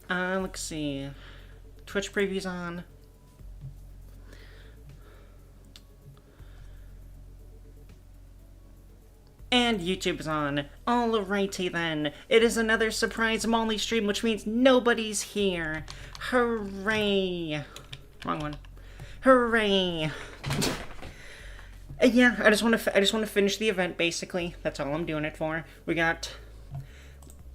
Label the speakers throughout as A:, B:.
A: Let's see. Twitch previews on. And YouTube is on. Alrighty then. It is another surprise Molly stream, which means nobody's here. Hooray. Wrong one. Hooray. Yeah, I just want to finish the event, basically. That's all I'm doing it for. We got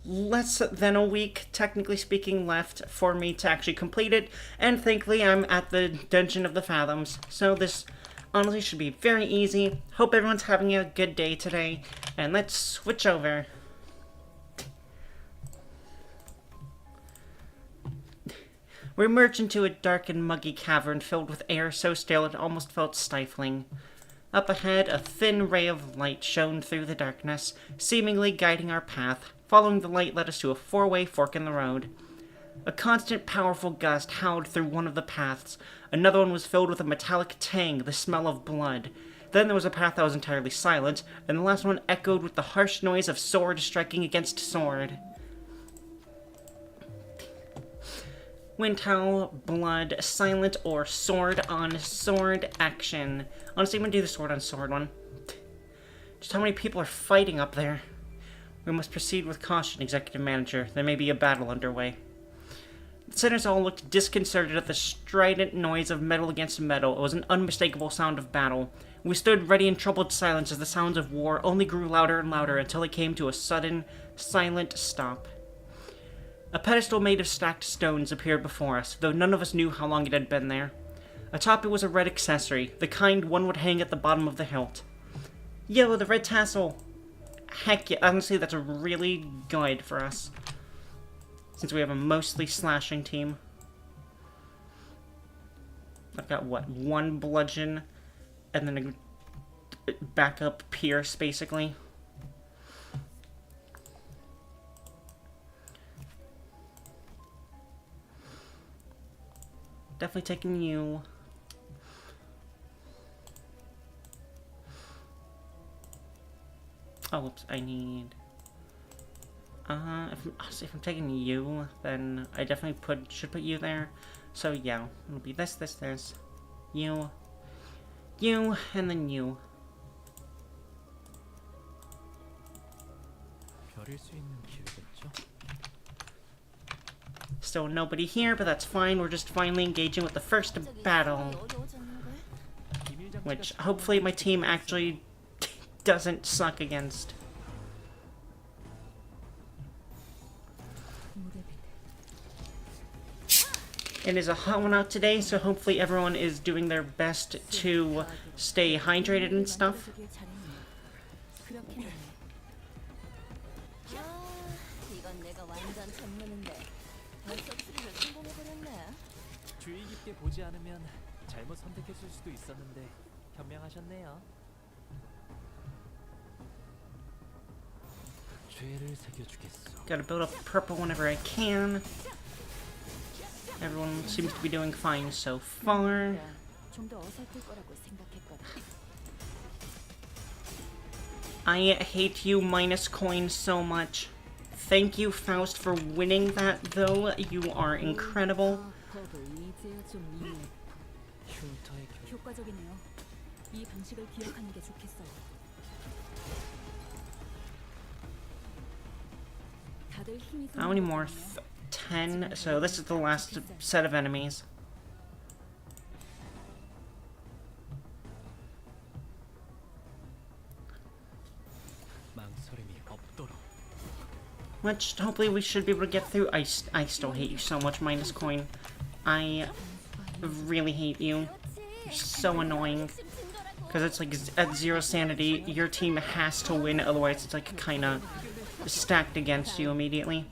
A: less than a week, technically speaking, left for me to actually complete it, and thankfully I'm at the Dungeon of the Fathoms, so this honestly should be very easy. Hope everyone's having a good day today, and let's switch over. We emerged into a dark and muggy cavern filled with air so stale it almost felt stifling. Up ahead, a thin ray of light shone through the darkness, seemingly guiding our path. Following the light led us to a four-way fork in the road. A constant, powerful gust howled through one of the paths. Another one was filled with a metallic tang, the smell of blood. Then there was a path that was entirely silent, and the last one echoed with the harsh noise of sword striking against sword. Wind howl, blood, silent, or sword on sword action. Honestly, I'm gonna do the sword on sword one. Just how many people are fighting up there? We must proceed with caution, Executive Manager. There may be a battle underway. The sinners all looked disconcerted at the strident noise of metal against metal. It was an unmistakable sound of battle. We stood ready in troubled silence as the sounds of war only grew louder and louder until it came to a sudden, silent stop. A pedestal made of stacked stones appeared before us, though none of us knew how long it had been there. Atop it was a red accessory, the kind one would hang at the bottom of the hilt. Yo, the red tassel! Heck yeah, honestly, that's really good for us, since we have a mostly slashing team. I've got, what, one bludgeon, and then a backup pierce, basically. Definitely taking you. Oh, whoops, I need... if I'm taking you, then I definitely should put you there. So yeah, it'll be this, you, and then you. Still nobody here, but that's fine. We're just finally engaging with the first battle. Which, hopefully my team actually doesn't suck against. It is a hot one out today, so hopefully everyone is doing their best to stay hydrated and stuff. Gotta build up purple whenever I can. Everyone seems to be doing fine so far. I hate you, minus coin, so much. Thank you, Faust, for winning that, though. You are incredible. How many more? 10. So this is the last set of enemies. Which hopefully we should be able to get through. I still hate you so much, minus coin. I really hate you. You're so annoying. Because it's like at 0 sanity, your team has to win, otherwise it's like kind of stacked against you immediately.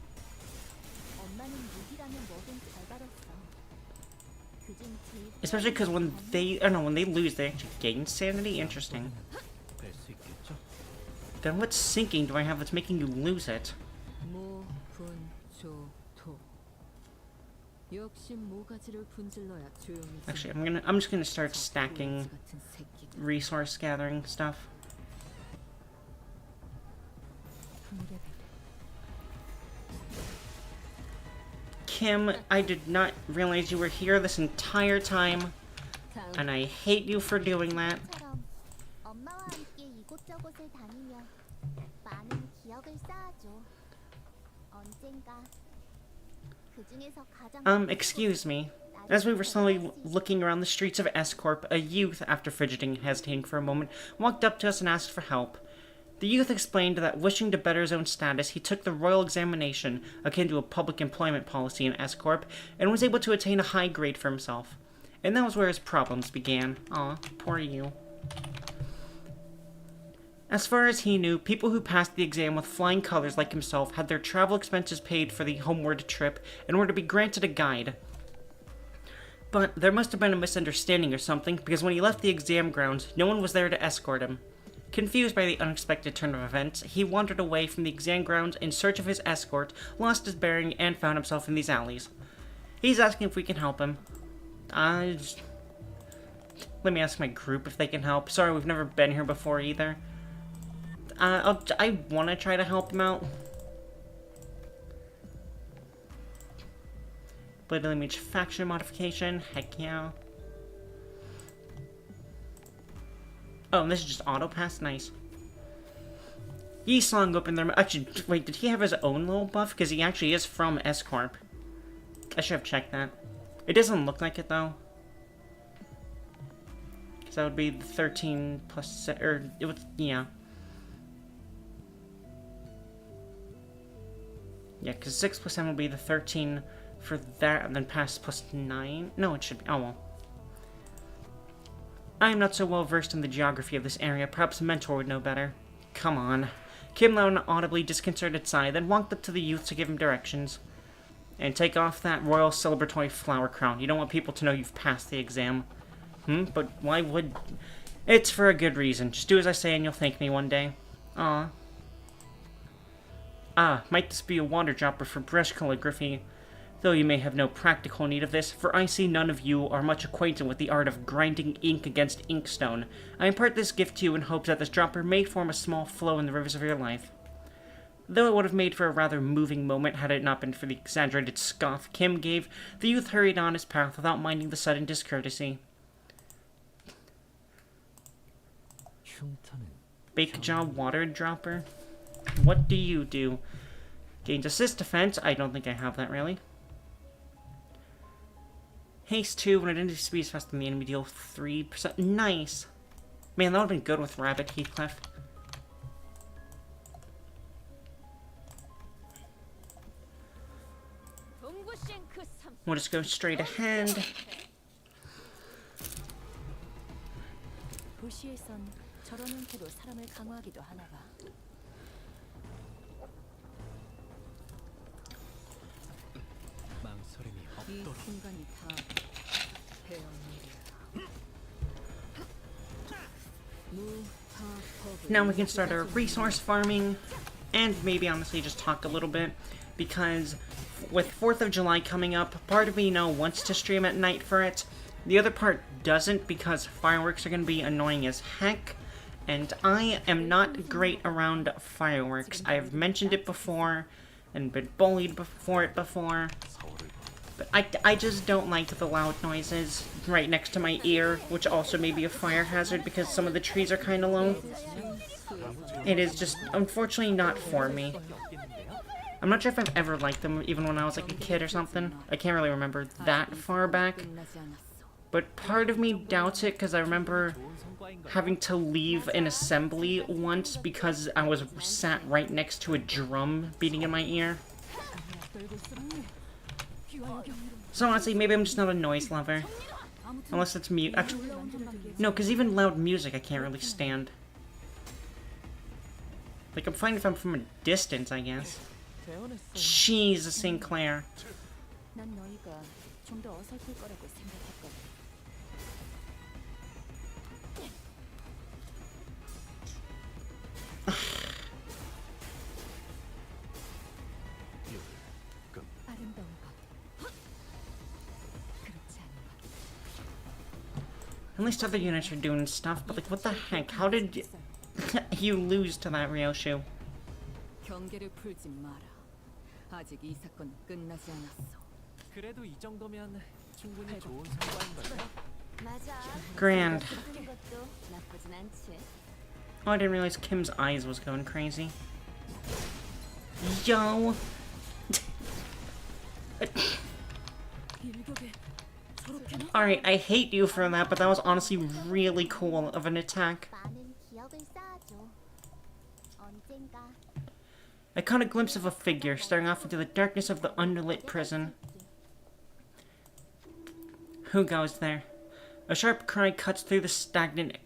A: Especially because when they, when they lose, they actually gain sanity. Interesting. Then what sinking do I have that's making you lose it? Actually, I'm just gonna start stacking resource gathering stuff. Kim, I did not realize you were here this entire time, and I hate you for doing that. Excuse me. As we were slowly looking around the streets of S-Corp, a youth, after fidgeting and hesitating for a moment, walked up to us and asked for help. The youth explained that, wishing to better his own status, he took the royal examination, akin to a public employment policy in S-Corp, and was able to attain a high grade for himself. And that was where his problems began. Aw, poor you. As far as he knew, people who passed the exam with flying colors like himself had their travel expenses paid for the homeward trip and were to be granted a guide. But there must have been a misunderstanding or something, because when he left the exam grounds, no one was there to escort him. Confused by the unexpected turn of events, he wandered away from the exam grounds in search of his escort, lost his bearing, and found himself in these alleys. He's asking if we can help him. Let me ask my group if they can help. Sorry, we've never been here before either. I want to try to help him out. Blade image faction modification, heck yeah. Oh, and this is just auto pass, nice. Yisong opened their... Actually, wait, did he have his own little buff? Because he actually is from S-Corp. I should have checked that. It doesn't look like it, though. Because that would be the 13 plus... Or, it would... Yeah. Yeah, because 6 plus 7 would be the 13 for that, and then pass plus 9. No, it should be... Oh, well. I am not so well versed in the geography of this area. Perhaps a mentor would know better. Come on. Kim let out an audibly disconcerted sigh, then walked up to the youth to give him directions. And take off that royal celebratory flower crown. You don't want people to know you've passed the exam. But why would... It's for a good reason. Just do as I say and you'll thank me one day. Aw. Ah, might this be a water dropper for brush calligraphy? Though you may have no practical need of this, for I see none of you are much acquainted with the art of grinding ink against inkstone. I impart this gift to you in hopes that this dropper may form a small flow in the rivers of your life. Though it would have made for a rather moving moment had it not been for the exaggerated scoff Kim gave, the youth hurried on his path without minding the sudden discourtesy. Bake job water dropper? What do you do? Gains assist defense. I don't think I have that really. Haste 2 when identity speed is faster than the enemy, deal 3%. Nice! Man, that would have been good with Rabbit Heathcliff. We'll just go straight ahead. Now we can start our resource farming, and maybe honestly just talk a little bit, because with 4th of July coming up, part of me wants to stream at night for it. The other part doesn't, because fireworks are going to be annoying as heck, and I am not great around fireworks. I have mentioned it before, and been bullied for it before. But I just don't like the loud noises right next to my ear, which also may be a fire hazard because some of the trees are kind of low. It is just, unfortunately, not for me. I'm not sure if I've ever liked them, even when I was like a kid or something. I can't really remember that far back. But part of me doubts it because I remember having to leave an assembly once because I was sat right next to a drum beating in my ear. So honestly, maybe I'm just not a noise lover. Unless it's mute. No, because even loud music I can't really stand. Like, I'm fine if I'm from a distance, I guess. Jeez, Sinclair. At least other units are doing stuff, but like, what the heck? How did you lose to that Ryoshu?
B: 그래도 이 정도면 충분히 좋은 성과인걸요?
A: Grand.
C: 쓰는 것도 나쁘진 않지.
A: Oh, I didn't realize Kim's eyes was going crazy. Yo! Alright, I hate you for that, but that was honestly really cool of an attack.
C: 많은 기억을 쌓아줘. 언젠가
A: I caught a glimpse of a figure staring off into the darkness of the underlit prison. Who goes there? A sharp cry cuts through the stagnant...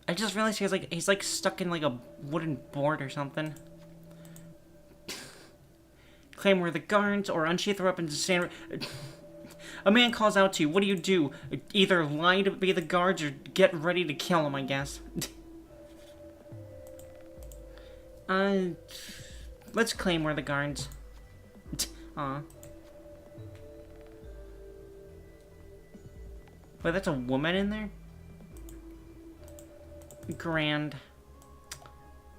A: I just realized he's like stuck in like a wooden board or something. Claim we're the guards or unsheath their weapons and stand... A man calls out to you. What do? Either lie to be the guards or get ready to kill him, I guess. Let's claim we're the guards. Aw. Wait, that's a woman in there? Grand.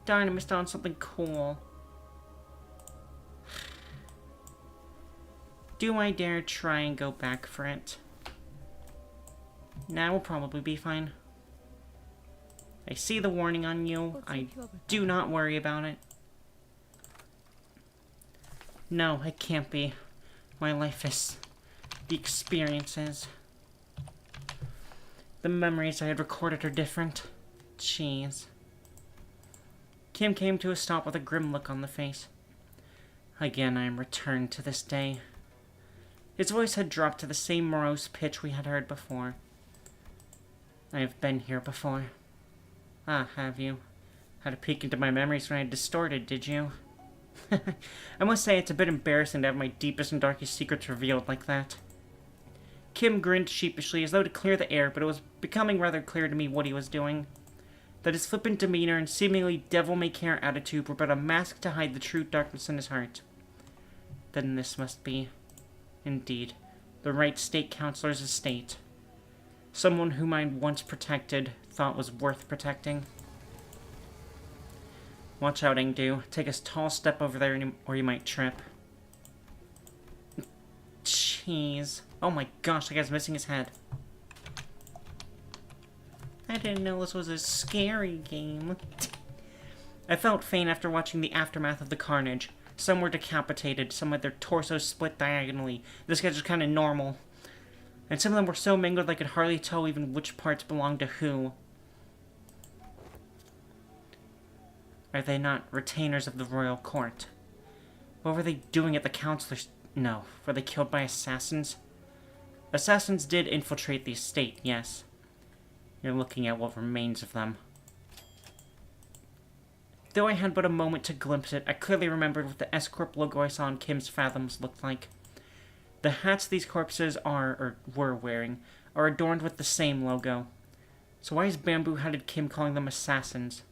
A: Darn, I missed out on something cool. Do I dare try and go back for it? Nah, we'll probably be fine. I see the warning on you. I do not worry about it. No, it can't be. My life is... the experiences. The memories I had recorded are different. Jeez. Kim came to a stop with a grim look on the face. Again, I am returned to this day. His voice had dropped to the same morose pitch we had heard before. I have been here before. Ah, have you? Had a peek into my memories when I distorted, did you? I must say it's a bit embarrassing to have my deepest and darkest secrets revealed like that. Kim grinned sheepishly as though to clear the air, but it was becoming rather clear to me what he was doing. That his flippant demeanor and seemingly devil-may-care attitude were but a mask to hide the true darkness in his heart. Then this must be... indeed, the right state counselor's estate. Someone whom I once protected, thought was worth protecting. Watch out, Engdu. Take a tall step over there or you might trip. Jeez. Oh my gosh, that guy's missing his head. I didn't know this was a scary game. I felt faint after watching the aftermath of the carnage. Some were decapitated, some had their torsos split diagonally. This guy's just kind of normal. And some of them were so mangled I could hardly tell even which parts belonged to who. Are they not retainers of the royal court? What were they doing at the councilor's... No, were they killed by assassins? Assassins did infiltrate the estate, yes. You're looking at what remains of them. Though I had but a moment to glimpse it, I clearly remembered what the S-Corp logo I saw on Kim's Fathoms looked like. The hats these corpses are, or were wearing, are adorned with the same logo. So why is bamboo-headed Kim calling them assassins?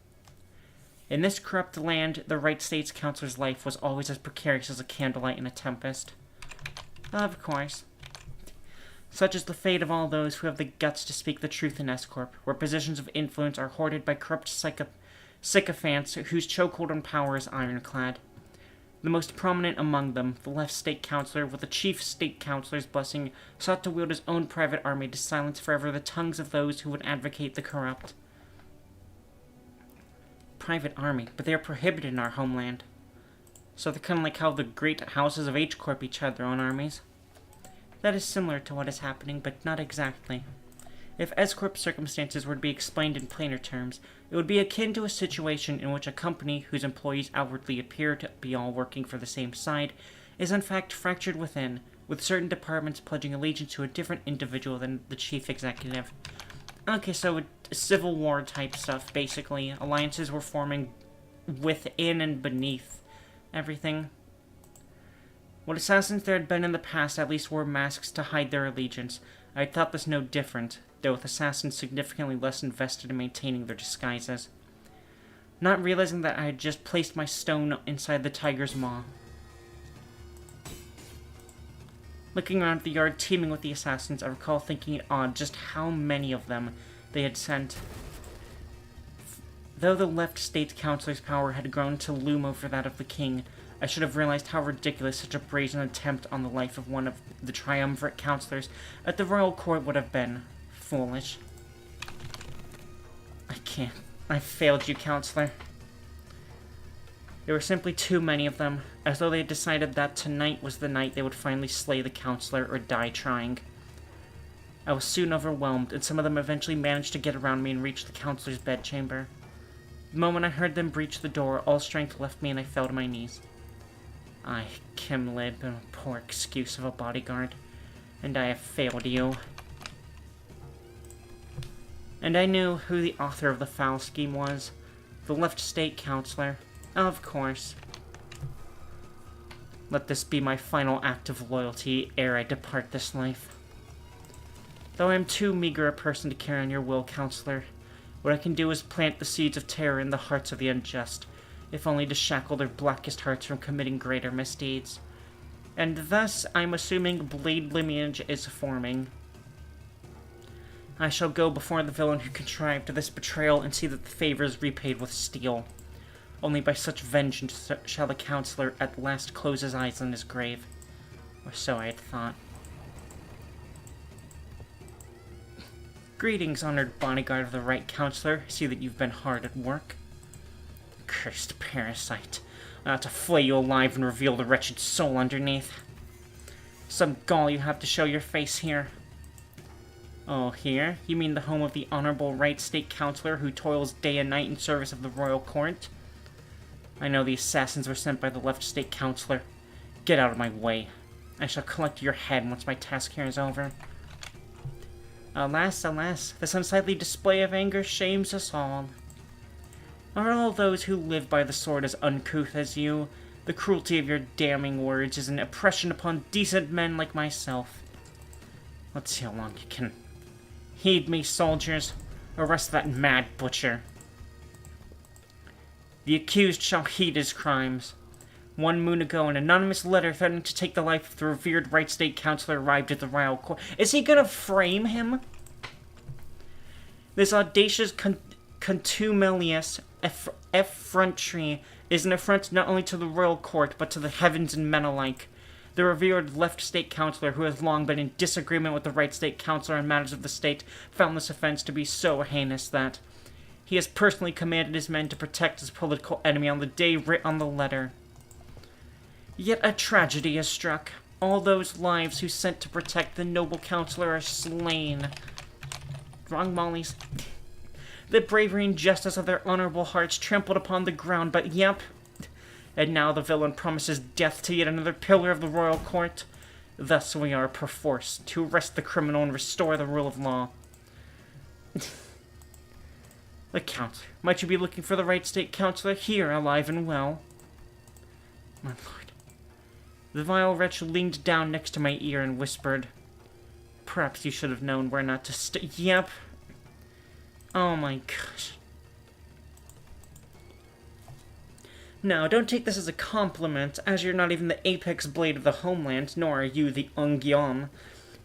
A: In this corrupt land, the right state's counselor's life was always as precarious as a candlelight in a tempest. Of course. Such is the fate of all those who have the guts to speak the truth in S-Corp, where positions of influence are hoarded by corrupt sycophants whose chokehold on power is ironclad. The most prominent among them, the left state counselor, with the chief state counselor's blessing, sought to wield his own private army to silence forever the tongues of those who would advocate the corrupt. Private army, but they are prohibited in our homeland. So they're kind of like how the great houses of H-Corp each had their own armies. That is similar to what is happening, but not exactly. If S-Corp circumstances were to be explained in plainer terms, it would be akin to a situation in which a company whose employees outwardly appear to be all working for the same side is in fact fractured within, with certain departments pledging allegiance to a different individual than the chief executive. Okay, so Civil War type stuff, basically. Alliances were forming within and beneath everything. What assassins there had been in the past at least wore masks to hide their allegiance. I thought this no different, though with assassins significantly less invested in maintaining their disguises. Not realizing that I had just placed my stone inside the tiger's maw. Looking around the yard teeming with the assassins, I recall thinking it odd just how many of them they had sent. Though the left state counselor's power had grown to loom over that of the king, I should have realized how ridiculous such a brazen attempt on the life of one of the triumvirate counselors at the royal court would have been. Foolish. I can't. I failed you, counselor. There were simply too many of them, as though they had decided that tonight was the night they would finally slay the counselor or die trying. I was soon overwhelmed, and some of them eventually managed to get around me and reach the counselor's bedchamber. The moment I heard them breach the door, all strength left me and I fell to my knees. I, Kim Lib, am a poor excuse of a bodyguard, and I have failed you. And I knew who the author of the foul scheme was. The left state counselor. Of course. Let this be my final act of loyalty ere I depart this life. Though I am too meager a person to carry on your will, counselor, what I can do is plant the seeds of terror in the hearts of the unjust, if only to shackle their blackest hearts from committing greater misdeeds. And thus, I'm assuming blade lineage is forming. I shall go before the villain who contrived this betrayal and see that the favor is repaid with steel. Only by such vengeance shall the counselor at last close his eyes on his grave. Or so I had thought. Greetings, honored bodyguard of the right counselor. I see that you've been hard at work. Cursed parasite. I ought to flay you alive and reveal the wretched soul underneath. Some gall you have to show your face here. Oh, here? You mean the home of the honorable right state counselor who toils day and night in service of the royal court? I know the assassins were sent by the left state counselor. Get out of my way. I shall collect your head once my task here is over. Alas, alas, this unsightly display of anger shames us all. Are all those who live by the sword as uncouth as you? The cruelty of your damning words is an oppression upon decent men like myself. Let's see how long you can. Heed me, soldiers. Arrest that mad butcher. The accused shall heed his crimes. 1 moon ago, an anonymous letter threatening to take the life of the revered right state counselor arrived at the royal court. Is he gonna frame him? This audacious contumelious effrontery is an affront not only to the royal court, but to the heavens and men alike. The revered left state counselor, who has long been in disagreement with the right state counselor on matters of the state, found this offense to be so heinous that he has personally commanded his men to protect his political enemy on the day writ on the letter. Yet a tragedy has struck. All those lives who sent to protect the noble counselor are slain. Wrong mollies. The bravery and justice of their honorable hearts trampled upon the ground, but yep. And now the villain promises death to yet another pillar of the royal court. Thus we are perforce to arrest the criminal and restore the rule of law. The counselor. Might you be looking for the right state counselor? Here, alive and well. My lord. The vile wretch leaned down next to my ear and whispered, "Perhaps you should have known where not to stay." Yep. Oh my gosh. Now, don't take this as a compliment, as you're not even the apex blade of the homeland, nor are you the Ungyeom,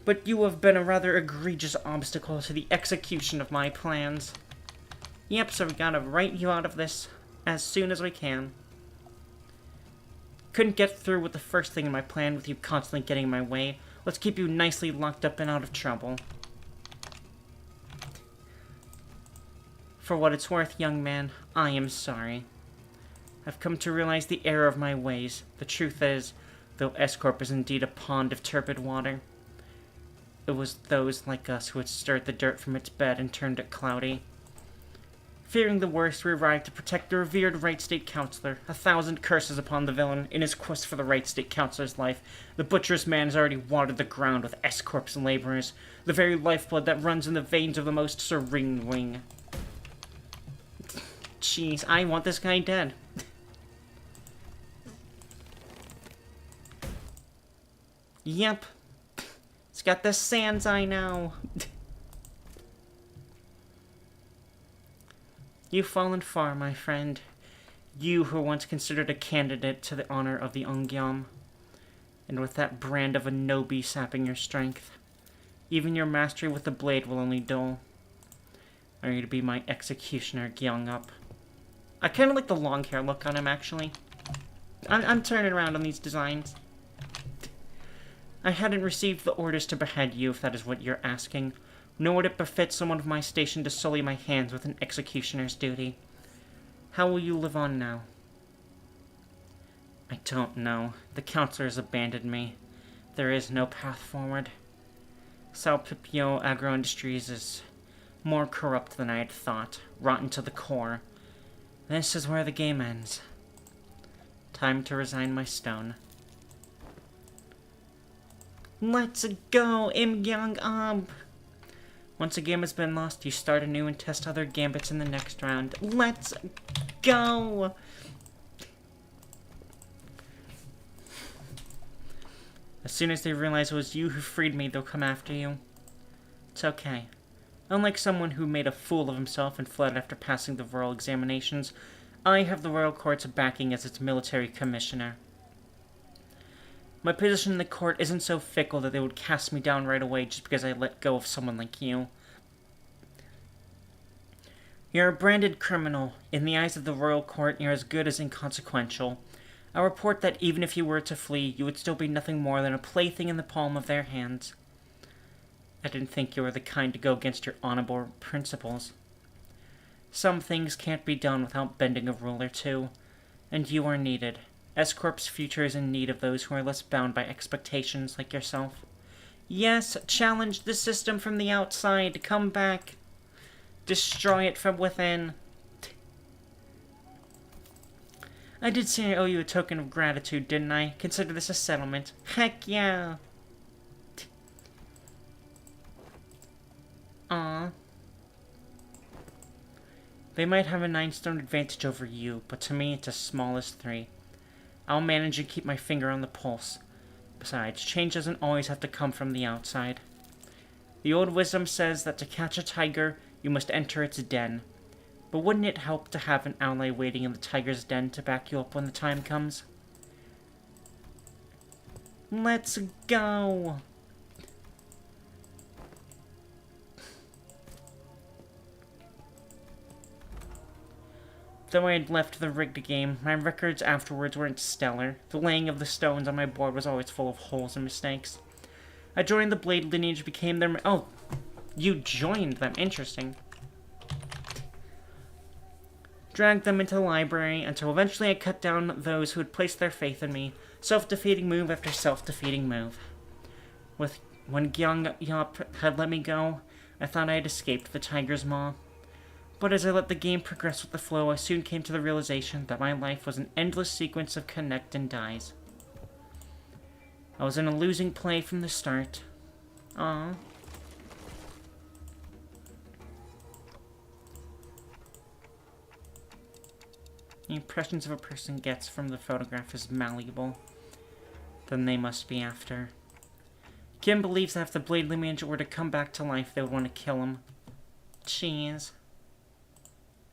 A: but you have been a rather egregious obstacle to the execution of my plans. Yep, so we gotta write you out of this as soon as we can. Couldn't get through with the first thing in my plan with you constantly getting in my way. Let's keep you nicely locked up and out of trouble. For what it's worth, young man, I am sorry. I've come to realize the error of my ways. The truth is, though S-Corp is indeed a pond of turbid water, it was those like us who had stirred the dirt from its bed and turned it cloudy. Fearing the worst, we arrived to protect the revered right state counselor. 1,000 curses upon the villain in his quest for the right state counselor's life. The butcher's man has already watered the ground with S-Corp's laborers, the very lifeblood that runs in the veins of the most serene wing. Jeez, I want this guy dead. Yep. It's got the Sans eye now. You've fallen far, my friend. You who were once considered a candidate to the honor of the Ungyeom. And with that brand of a Nobi sapping your strength, even your mastery with the blade will only dull. Are you to be my executioner, Gyeong-up? I kind of like the long hair look on him, actually. I'm turning around on these designs. I hadn't received the orders to behead you, if that is what you're asking. Nor would it befit someone of my station to sully my hands with an executioner's duty. How will you live on now? I don't know. The counselor has abandoned me. There is no path forward. Salpipio Agro-Industries is more corrupt than I had thought, rotten to the core. This is where the game ends. Time to resign my stone. Let's go, Im Young Ab! Once a game has been lost, you start anew and test other gambits in the next round. Let's go! As soon as they realize it was you who freed me, they'll come after you. It's okay. Unlike someone who made a fool of himself and fled after passing the royal examinations, I have the royal court's backing as its military commissioner. My position in the court isn't so fickle that they would cast me down right away just because I let go of someone like you. You're a branded criminal. In the eyes of the royal court, you're as good as inconsequential. I report that even if you were to flee, you would still be nothing more than a plaything in the palm of their hands. I didn't think you were the kind to go against your honorable principles. Some things can't be done without bending a rule or two, and you are needed. S-Corp's future is in need of those who are less bound by expectations like yourself. Yes, challenge the system from the outside. Come back. Destroy it from within. I did say I owe you a token of gratitude, didn't I? Consider this a settlement. Heck yeah. Aww. They might have a 9-stone advantage over you, but to me it's as small as 3. I'll manage and keep my finger on the pulse. Besides, change doesn't always have to come from the outside. The old wisdom says that to catch a tiger, you must enter its den. But wouldn't it help to have an ally waiting in the tiger's den to back you up when the time comes? Let's go! Though I had left the rigged game, my records afterwards weren't stellar. The laying of the stones on my board was always full of holes and mistakes. I joined the Blade lineage, became their... Oh, you joined them. Interesting. Dragged them into the library until eventually I cut down those who had placed their faith in me. Self-defeating move after self-defeating move. When Gyeong Yop had let me go, I thought I had escaped the tiger's maw. But as I let the game progress with the flow, I soon came to the realization that my life was an endless sequence of connect and dies. I was in a losing play from the start. Aww. The impressions of a person gets from the photograph is malleable. Then they must be after. Kim believes that if the Blade lineage were to come back to life, they would want to kill him. Jeez.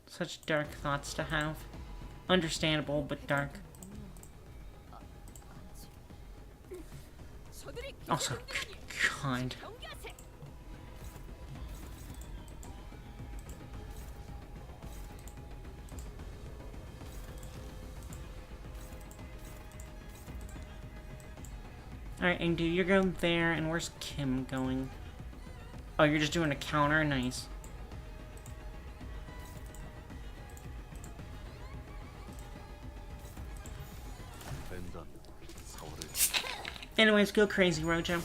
A: Such dark thoughts to have. Understandable, but dark. Also, God. Alright, Ingdu, you're going there, and where's Kim going? Oh, you're just doing a counter? Nice. Anyways, go crazy, Rojo.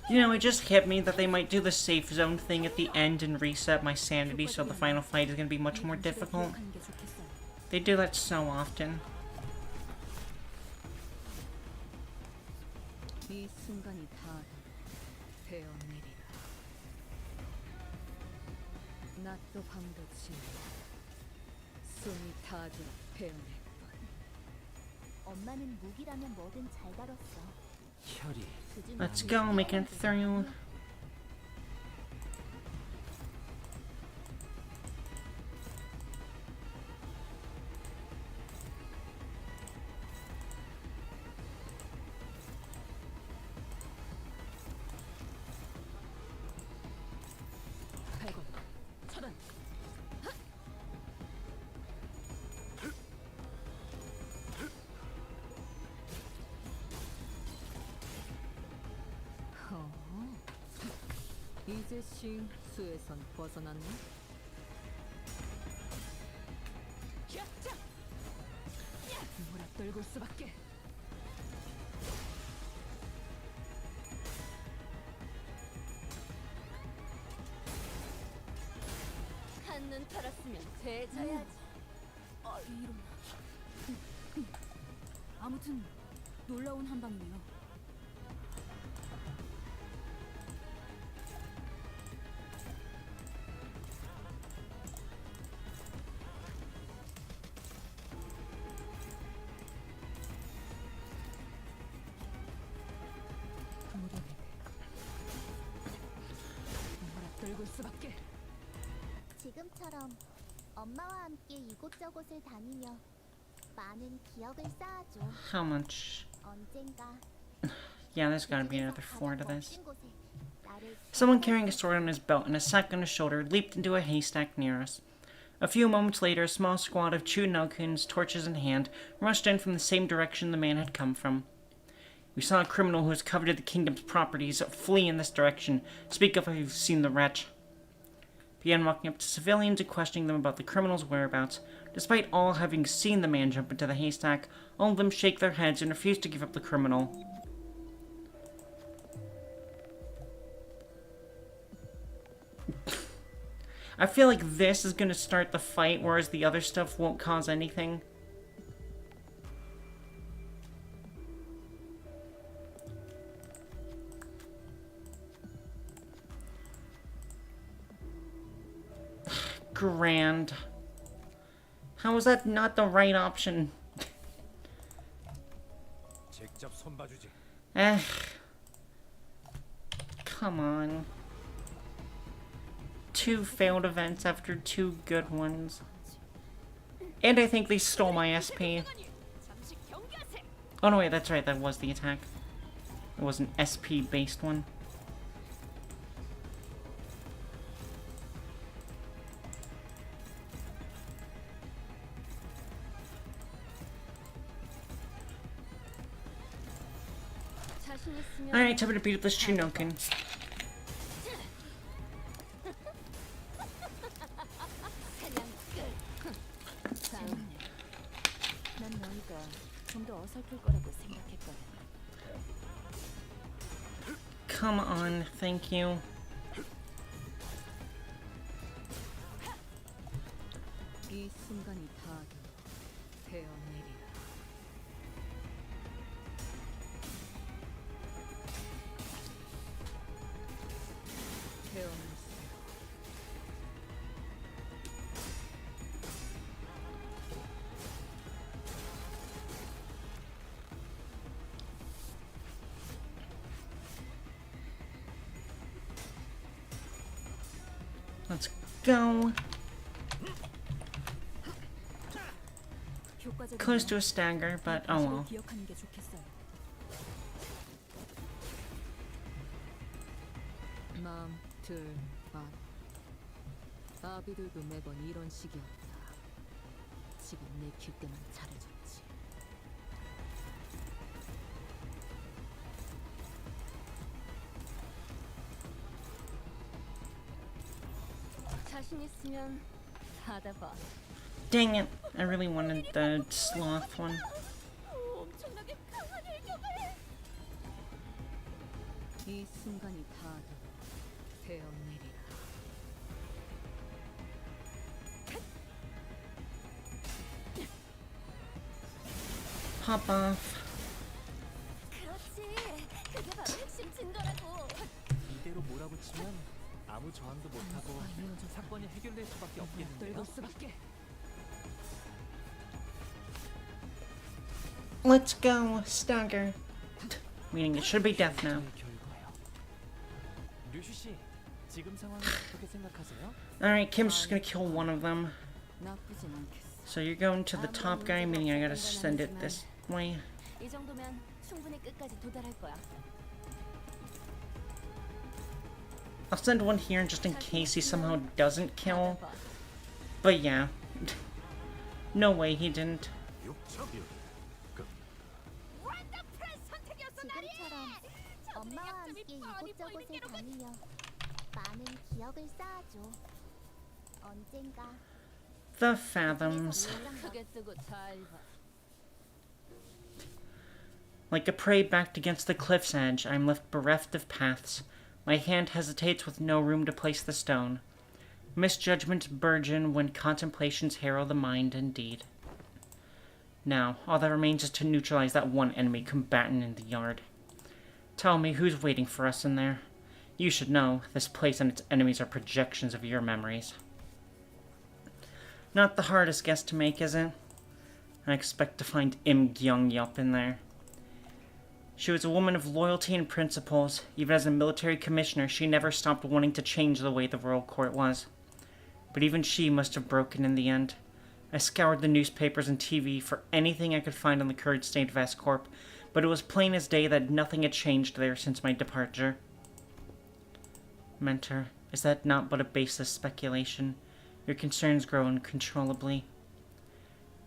A: You know, it just hit me that they might do the safe zone thing at the end and reset my sanity, so the final fight is going to be much more difficult. They do that so often. Let's go, making it through.
B: 이제 신 수에선 벗어났네. 몰아떨굴 수밖에.
C: 한눈 팔았으면 되져야지.
B: 이런. 아무튼 놀라운 한방이네요. 몰아떨굴 수밖에.
C: 지금처럼 엄마와 함께 이곳저곳을 다니며 많은 기억을 쌓아줘.
A: How much?
C: 언젠가
A: Yeah, there's gotta be another 4 to this.
C: 멋진 곳에 나를
A: Someone carrying a sword on his belt and a sack on his shoulder leaped into a haystack near us. A few moments later, a small squad of Chunokins, torches in hand, rushed in from the same direction the man had come from. We saw a criminal who has coveted the kingdom's properties flee in this direction. Speak up if you've seen the wretch. Began walking up to civilians and questioning them about the criminal's whereabouts. Despite all having seen the man jump into the haystack, all of them shake their heads and refuse to give up the criminal. I feel like this is gonna start the fight, whereas the other stuff won't cause anything. Grand. How is that not the right option? Eh. Come on. 2 failed events after 2 good ones. And I think they stole my SP. Oh no, wait, that's right, that was the attack. It was an SP-based one. Alright, time to beat up this Chinokin.
C: 난 너희가 좀 더 어설플 거라고 생각했거든.
A: Come on, thank you.
B: 이 순간이 다하게 되어내리라. 태어났어.
A: Let's go. Close to a stagger, but oh well.
B: 기억하는 게 좋겠어요. 마음 둘 아비들도 매번 이런 식이었다. 지금 내킬 때만 잘해줬지.
C: 자신 있으면 받아봐.
A: Dang it, I really wanted the sloth one.
C: 엄청나게 강한 일격을.
B: 이 순간이 다하게 되어내리라.
A: Pop off.
C: 그렇지. 그게 바로 핵심 증거라고.
D: 이대로 몰아붙이면 아무 저항도 못하고 사건이 해결될 수밖에 없겠는데요.
B: 떨굴 수밖에.
A: Let's go, stagger. Meaning it should be death now.
D: 결과요. 류슈 씨, 지금 상황을 어떻게 생각하세요?
A: Alright, Kim's just gonna kill one of them.
B: 나쁘진 않겠어.
A: So you're going to the top guy, meaning I gotta send it this way.
C: 이 정도면 충분히 끝까지 도달할 거야.
A: I'll send one here just in case he somehow doesn't kill. But yeah. No way he didn't.
C: 지금처럼 엄마와 함께 이곳저곳을 다니며
E: 많은 기억을 쌓아줘. 언젠가
A: The Fathoms.
B: 크게 뜨고 잘 봐.
A: Like a prey backed against the cliff's edge, I am left bereft of paths. My hand hesitates with no room to place the stone. Misjudgments burgeon when contemplations harrow the mind indeed. Now, all that remains is to neutralize that one enemy combatant in the yard. Tell me, who's waiting for us in there? You should know, this place and its enemies are projections of your memories. Not the hardest guess to make, is it? I expect to find Im Gyung-yup in there. She was a woman of loyalty and principles. Even as a military commissioner, she never stopped wanting to change the way the royal court was. But even she must have broken in the end. I scoured the newspapers and TV for anything I could find on the current state of S-Corp, but it was plain as day that nothing had changed there since my departure. Mentor, is that not but a baseless speculation? Your concerns grow uncontrollably.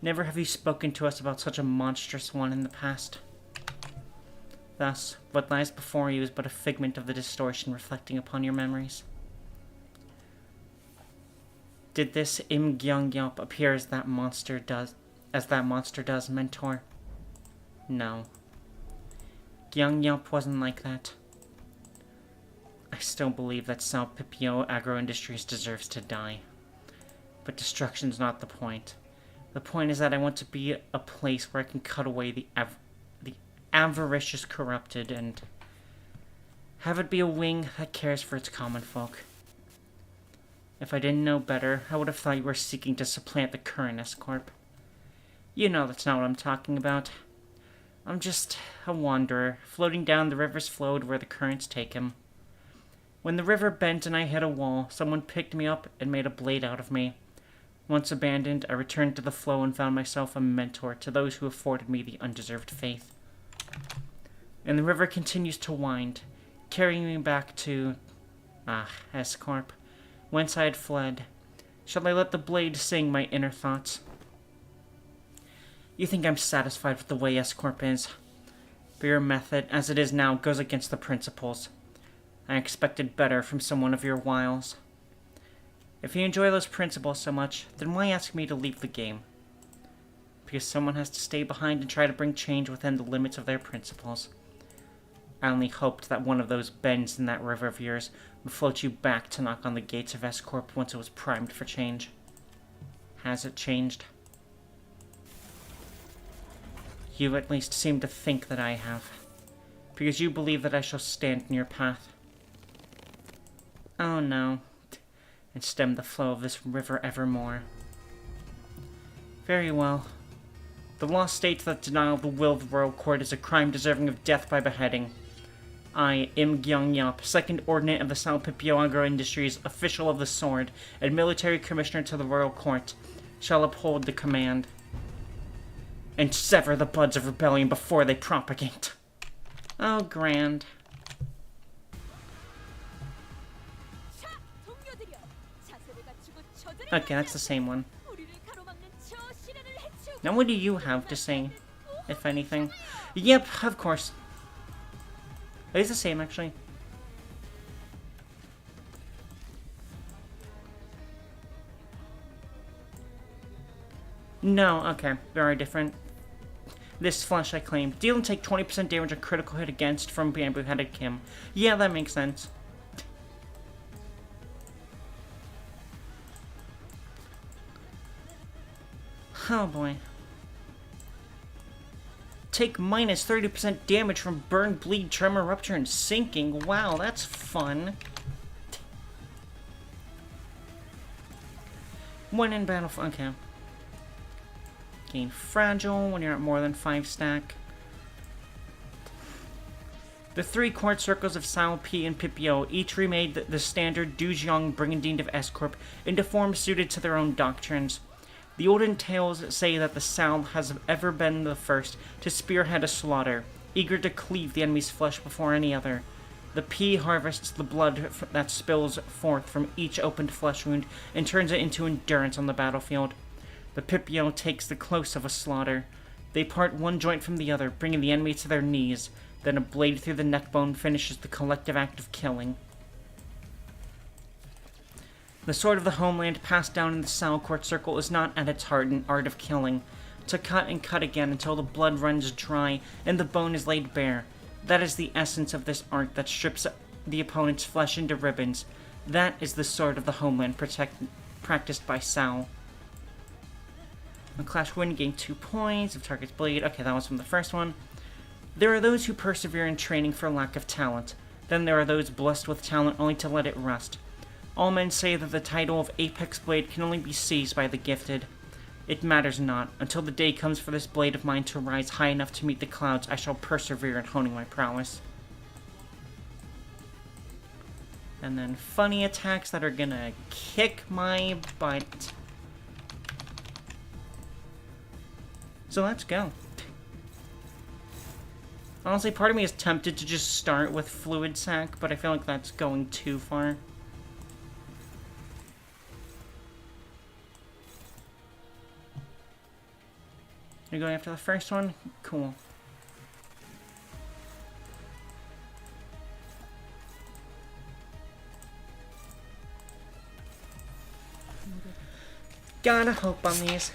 A: Never have you spoken to us about such a monstrous one in the past. Thus, what lies before you is but a figment of the distortion reflecting upon your memories. Did this Im Gyung-yup appear as that monster does, Mentor? No. Gyung-yup wasn't like that. I still believe that Sao Pipio Agro-Industries deserves to die. But destruction's not the point. The point is that I want to be a place where I can cut away the avaricious corrupted and have it be a wing that cares for its common folk. If I didn't know better, I would have thought you were seeking to supplant the current S-Corp. You know that's not what I'm talking about. I'm just a wanderer, floating down the river's flow where the currents take him. When the river bent and I hit a wall, someone picked me up and made a blade out of me. Once abandoned, I returned to the flow and found myself a mentor to those who afforded me the undeserved faith. And the river continues to wind, carrying me back to... S-Corp, whence I had fled. Shall I let the blade sing my inner thoughts? You think I'm satisfied with the way S-Corp is, but your method, as it is now, goes against the principles. I expected better from someone of your wiles. If you enjoy those principles so much, then why ask me to leave the game? Because someone has to stay behind and try to bring change within the limits of their principles. I only hoped that one of those bends in that river of yours would float you back to knock on the gates of S-Corp once it was primed for change. Has it changed? You at least seem to think that I have, because you believe that I shall stand in your path. Oh no, and stem the flow of this river evermore. Very well. The law states that denial of the will of the royal court is a crime deserving of death by beheading. I, Im Gyung-yup, second ordinate of the Sao Pipio Agro-Industries, official of the sword, and military commissioner to the royal court, shall uphold the command and sever the buds of rebellion before they propagate. Oh, grand. Okay, that's the same one. Now what do you have to say, if anything? Yep, of course. It is the same, actually. No, okay, very different. This flesh I claim. Deal and take 20% damage on critical hit against from bamboo-headed Kim. Yeah, that makes sense. Oh boy. Take minus 30% damage from burn, bleed, tremor, rupture, and sinking. Wow, that's fun. When in battle, okay. Gain fragile when you're at more than 5 stack. The 3 court circles of Sao P and Pipio each remade the standard Duzhong Brigandine of S-Corp into forms suited to their own doctrines. The olden tales say that the Sao has ever been the first to spearhead a slaughter, eager to cleave the enemy's flesh before any other. The P harvests the blood that spills forth from each opened flesh wound and turns it into endurance on the battlefield. The Pipio takes the close of a slaughter. They part one joint from the other, bringing the enemy to their knees. Then a blade through the neck bone finishes the collective act of killing. The sword of the homeland passed down in the Sal Court Circle is not at its heart an art of killing. To cut and cut again until the blood runs dry and the bone is laid bare. That is the essence of this art that strips the opponent's flesh into ribbons. That is the sword of the homeland practiced by Sal. A clash win, gain 2 points if target's bleed. Okay, that was from the first one. There are those who persevere in training for lack of talent. Then there are those blessed with talent only to let it rust. All men say that the title of Apex Blade can only be seized by the gifted. It matters not. Until the day comes for this blade of mine to rise high enough to meet the clouds, I shall persevere in honing my prowess. And then funny attacks that are gonna kick my butt. So let's go. Honestly, part of me is tempted to just start with Fluid Sac, but I feel like that's going too far. You're going after the first one? Cool. Gotta hope on these.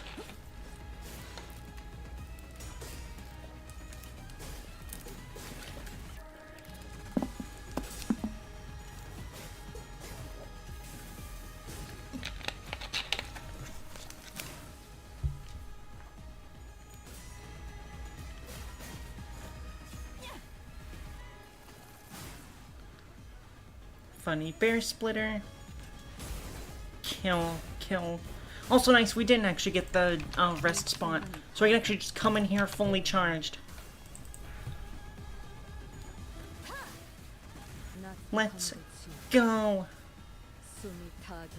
A: Funny bear splitter. Kill, kill. Also nice, we didn't actually get the rest spot, so I can actually just come in here fully charged. Let's go.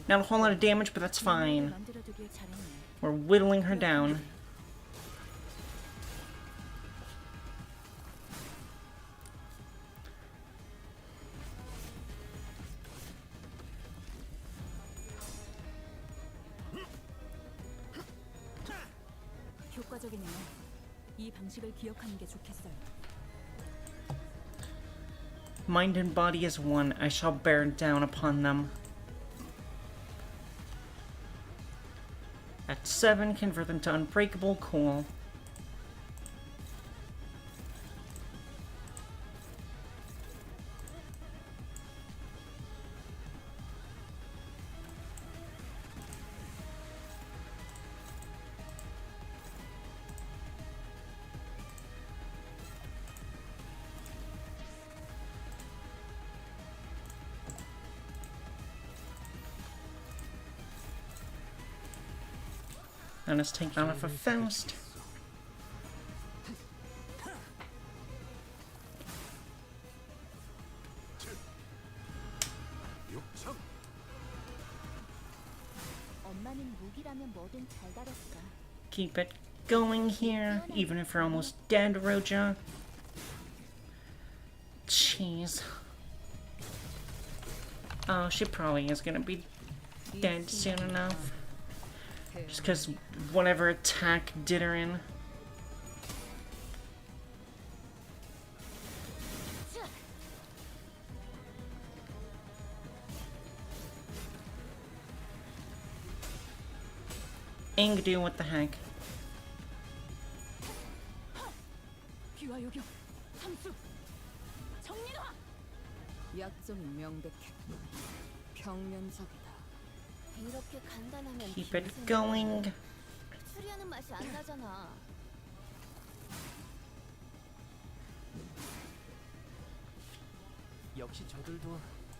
A: Not a whole lot of damage, but that's fine. We're whittling her down.
B: 효과적이네요. 이 방식을 기억하는 게 좋겠어요.
A: Mind and body is one. I shall bear down upon them. At 7, convert them to unbreakable. Cool. And let's take that off of Faust.
E: 엄마는 무기라면 뭐든 잘 다뤘어.
A: Keep it going here, even if you're almost dead, Roja. Jeez. Oh, she probably is gonna be dead soon enough. Just because whatever attack did her in. Ingdu, what the heck?
B: 귀와 요격, 삼수, 정리와. 약점이 명백해. 평면적이다.
E: 이렇게 간단하면
A: Keep it going.
E: 추리하는 맛이 안 나잖아.
D: 역시 저들도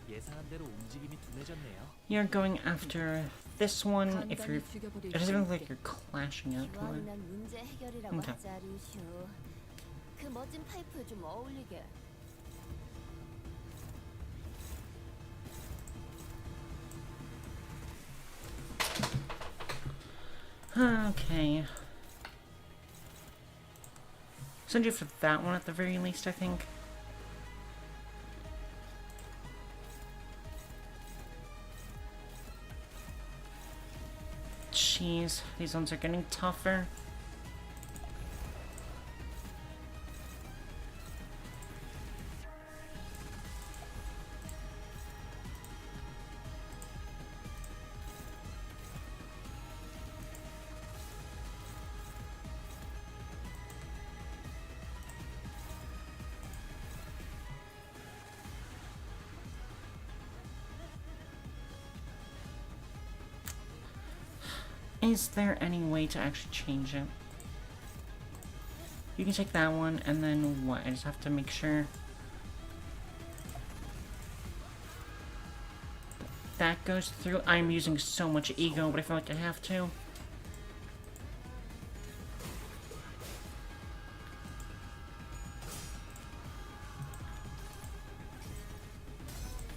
D: 예상한 대로 움직임이 둔해졌네요.
A: You're going after this one if you're... It doesn't look like you're clashing it.
E: 기왕이면 문제 해결이라고
A: Okay.
E: 하자, 류슈. 그 멋진 파이프에 좀 어울리게.
A: Okay. Send you for that one at the very least, I think. Jeez, these ones are getting tougher. Is there any way to actually change it? You can take that one, and then what? I just have to make sure that goes through. I'm using so much ego, but I feel like I have to.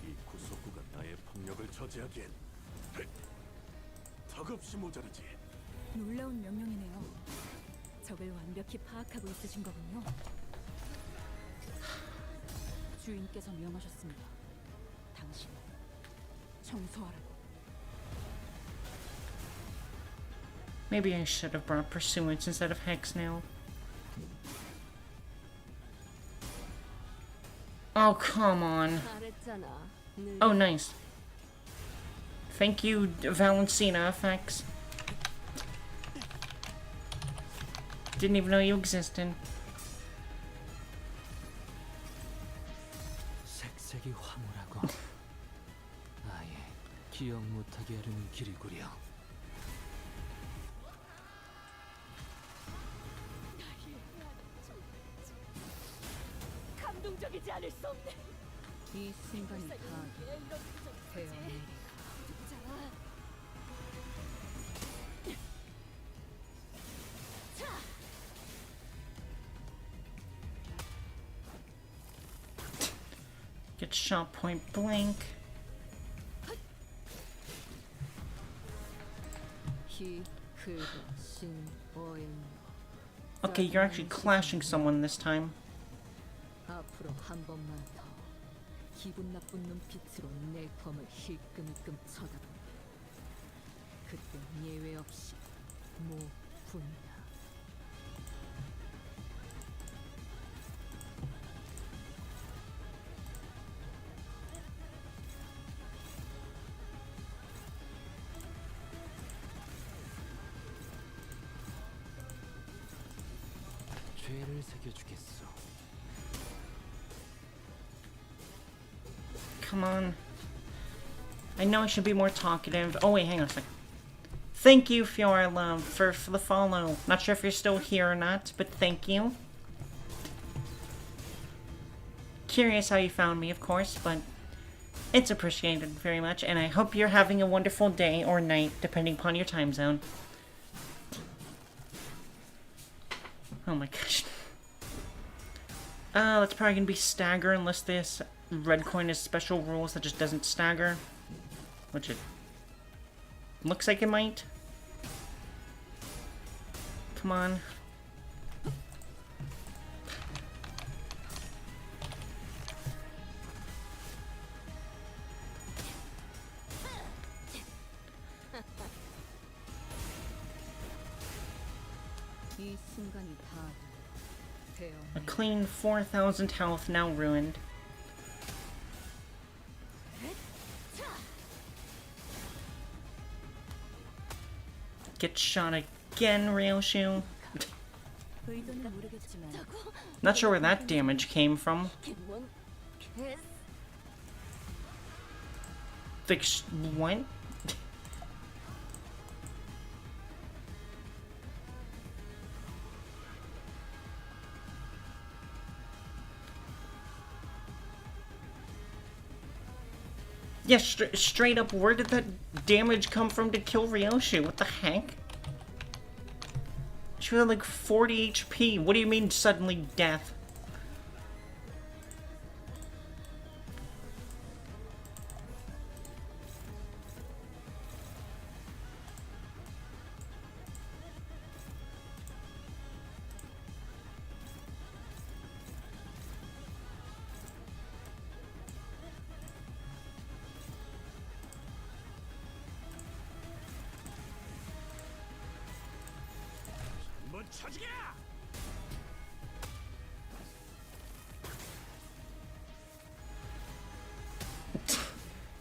F: 이 구속구가 나의 폭력을 저지하기엔 턱없이 모자르지.
C: 놀라운 명령이네요. 적을 완벽히 파악하고 있으신 거군요. 주인께서 명하셨습니다. 당신을 청소하라고.
A: Maybe I should have brought Pursuance instead of Hex now. Oh, come on.
B: 잘했잖아.
A: Oh, nice. Thank you, Valencina effects. Didn't even know you existed.
D: 색색이 화물하고 아예 기억 못하게 하려는 길이구려.
E: 감동적이지 않을 수 없네.
B: 이 순간이 다 되어내리.
A: Get shot point blank. Okay, you're actually clashing someone this time.
B: 앞으로 한 번만 더 기분 나쁜 눈빛으로 내 검을 힐끔힐끔 쳐다본다. 그때 예외 없이 모분다.
D: 죄를 새겨주겠어.
A: Come on. I know I should be more talkative. Oh wait, hang on a second. Thank you, Fiora Love, for the follow. Not sure if you're still here or not, but thank you. Curious how you found me, of course, but it's appreciated very much, and I hope you're having a wonderful day or night, depending upon your time zone. Oh my gosh. That's probably gonna be stagger unless this red coin has special rules that just doesn't stagger. Which it looks like it might. Come on.
B: 이 순간이 다
A: A clean 4,000 health, now ruined. Get shot again, Ryoshu.
C: 의도는 모르겠지만
A: Not sure where that damage came from. What? Yeah, straight up, where did that damage come from to kill Ryoshu? What the heck? She had like 40 HP. What do you mean suddenly death?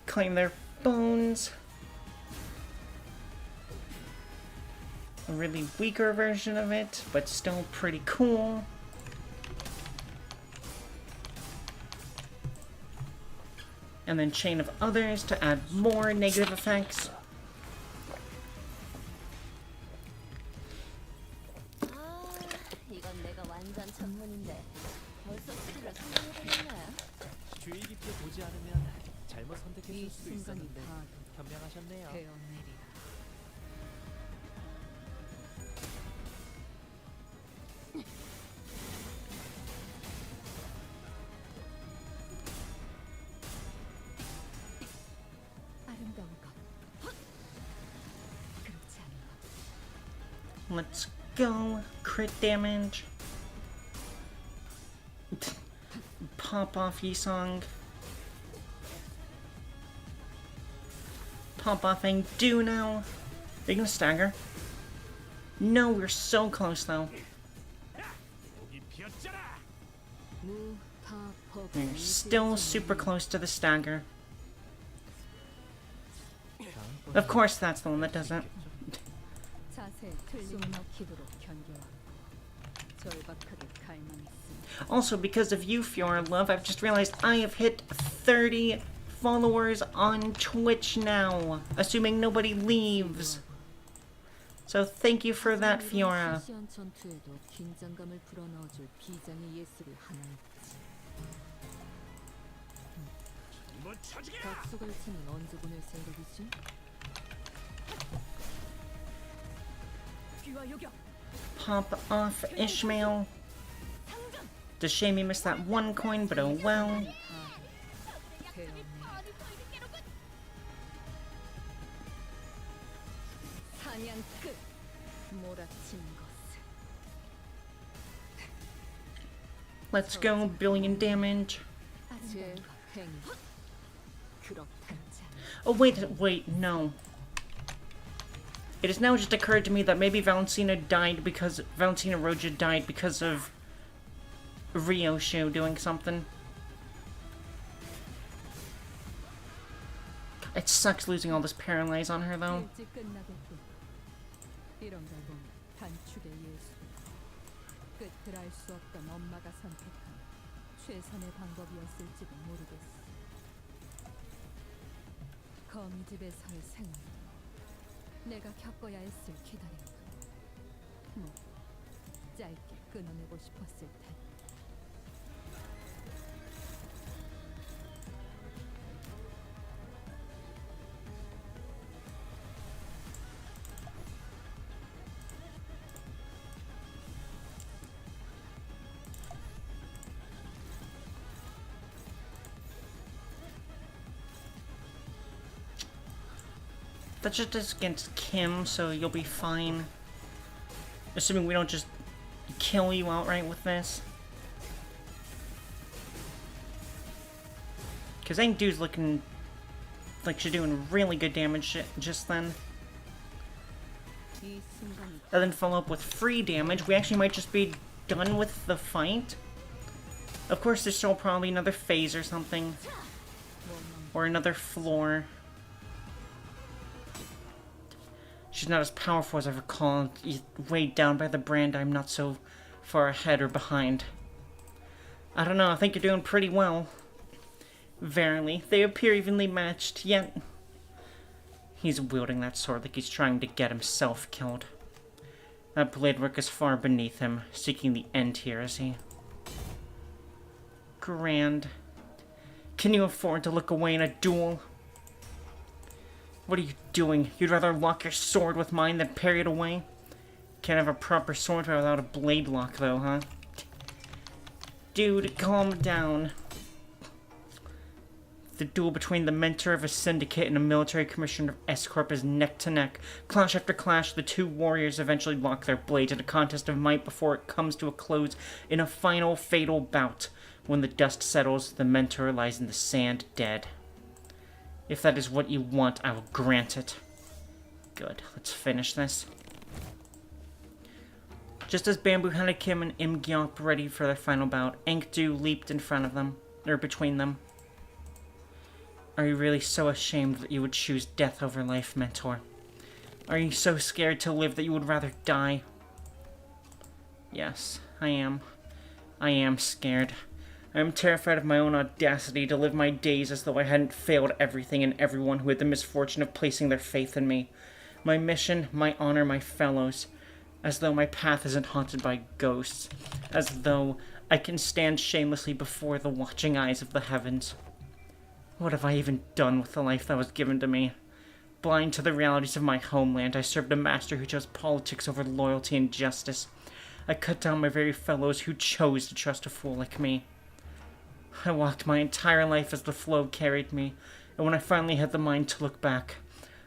A: Claim their bones. A really weaker version of it, but still pretty cool. And then Chain of Others to add more negative effects.
E: 전문인데 벌써 스킬을 성공해버렸나요?
D: 주의 깊게 보지 않으면 잘못
B: 이
D: 선택했을 수도
B: 순간이
D: 있었는데
B: 다
D: 현명하셨네요.
B: 되어내리라. 아름다운 것. 그렇지 않은 것.
A: Let's go. Crit damage. Pop off Yisong. Pop off and do now. Are you gonna stagger? No, we're so close though. We're still super close to the stagger. Of course that's the one that doesn't.
B: 자세 틀림 막히도록 견뎌. 절박하게 갈망했으니.
A: Also, because of you, Fiora Love, I've just realized I have hit 30 followers on Twitch now, assuming nobody leaves. So thank you for that, Fiora.
B: 시시한 전투에도 긴장감을 불어넣어줄 비장의 예술이 하나 있지. 각수갈치는 언제 보낼 생각이지? 귀와 요격.
A: Pop off Ishmael. It's a shame you missed that one coin, but oh well.
B: 되어내리라. 사냥 끝. 몰아친 것을.
A: Let's go, billion damage.
B: 제 행위. 그렇단지 않아.
A: Oh, wait, no. It has now just occurred to me that maybe Valentina Roja died because of Ryoshu doing something. It sucks losing all this paralyze on her, though.
B: 일찍 끝나겠군. 이런가 보면 단축의 예술. 끝을 알 수 없던 엄마가 선택한 최선의 방법이었을지도 모르겠어. 거미집에서의 생활. 내가 겪어야 했을 기다림도. 뭐 짧게 끊어내고 싶었을 텐데.
A: That's just against Kim, so you'll be fine. Assuming we don't just kill you outright with this. Because Engdu's looking like she's doing really good damage just then.
B: 이 순간이
A: And then follow up with free damage. We actually might just be done with the fight. Of course, there's still probably another phase or something. Or another floor. She's not as powerful as I recall. Weighed down by the brand, I'm not so far ahead or behind. I don't know, I think you're doing pretty well. Verily, they appear evenly matched, yet... He's wielding that sword like he's trying to get himself killed. That blade work is far beneath him, seeking the end here, is he? Grand. Can you afford to look away in a duel? What are you doing? You'd rather lock your sword with mine than parry it away? Can't have a proper sword without a blade lock, though, huh? Dude, calm down. The duel between the mentor of a syndicate and a military commissioner of S-Corp is neck to neck. Clash after clash, the two warriors eventually lock their blades in a contest of might before it comes to a close in a final fatal bout. When the dust settles, the mentor lies in the sand dead. If that is what you want, I will grant it. Good, let's finish this. Just as Bamboo had Kim and Imgyop ready for their final bout, Enkidu leaped in front of them, or between them. Are you really so ashamed that you would choose death over life, Mentor? Are you so scared to live that you would rather die? Yes, I am. I am scared. I am terrified of my own audacity to live my days as though I hadn't failed everything and everyone who had the misfortune of placing their faith in me. My mission, my honor, my fellows. As though my path isn't haunted by ghosts. As though I can stand shamelessly before the watching eyes of the heavens. What have I even done with the life that was given to me? Blind to the realities of my homeland, I served a master who chose politics over loyalty and justice. I cut down my very fellows who chose to trust a fool like me. I walked my entire life as the flow carried me, and when I finally had the mind to look back,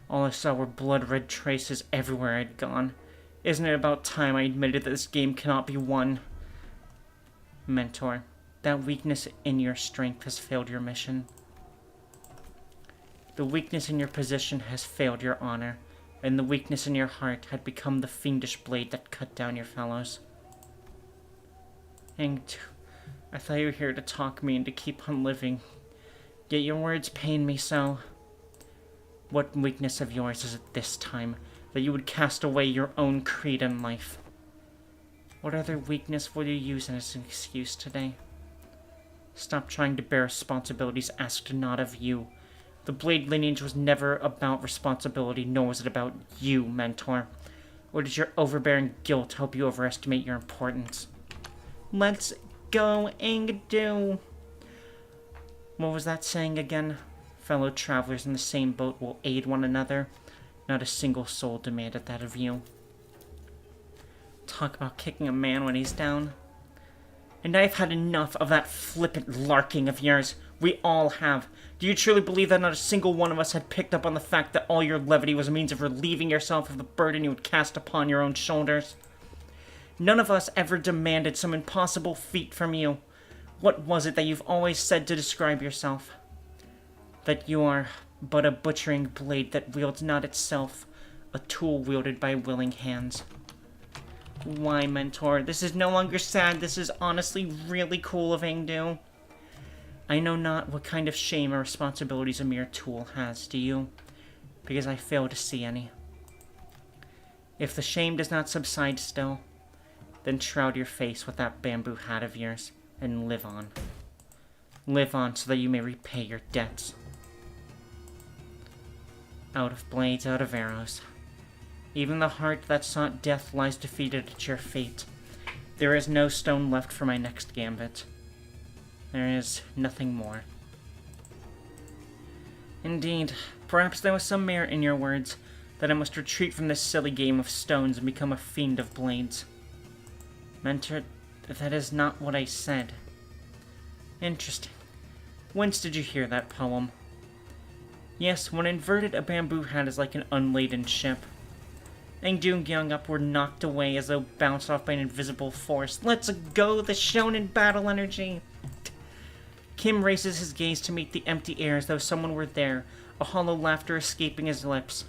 A: all I saw were blood-red traces everywhere I'd gone. Isn't it about time I admitted that this game cannot be won? Mentor, that weakness in your strength has failed your mission. The weakness in your position has failed your honor, and the weakness in your heart had become the fiendish blade that cut down your fellows. And I thought you were here to talk me and to keep on living, yet your words pain me so. What weakness of yours is it this time, that you would cast away your own creed in life? What other weakness will you use as an excuse today? Stop trying to bear responsibilities asked not of you. The Blade lineage was never about responsibility, nor was it about you, Mentor. Or did your overbearing guilt help you overestimate your importance? Let's go, Engedu! What was that saying again? Fellow travelers in the same boat will aid one another. Not a single soul demanded that of you. Talk about kicking a man when he's down. And I've had enough of that flippant larking of yours. We all have. Do you truly believe that not a single one of us had picked up on the fact that all your levity was a means of relieving yourself of the burden you would cast upon your own shoulders? None of us ever demanded some impossible feat from you. What was it that you've always said to describe yourself? That you are but a butchering blade that wields not itself, a tool wielded by willing hands. Why, Mentor? This is no longer sad. This is honestly really cool of Engdu. I know not what kind of shame or responsibilities a mere tool has, do you? Because I fail to see any. If the shame does not subside still, then shroud your face with that bamboo hat of yours, and live on. Live on so that you may repay your debts. Out of blades, out of arrows. Even the heart that sought death lies defeated at your fate. There is no stone left for my next gambit. There is nothing more. Indeed, perhaps there was some merit in your words, that I must retreat from this silly game of stones and become a fiend of blades. Mentor, that is not what I said. Interesting. Whence did you hear that poem? Yes, when inverted, a bamboo hat is like an unladen ship. Engdu and Gyeongup were knocked away as though bounced off by an invisible force. Let's go, the shonen battle energy! Kim raises his gaze to meet the empty air as though someone were there, a hollow laughter escaping his lips.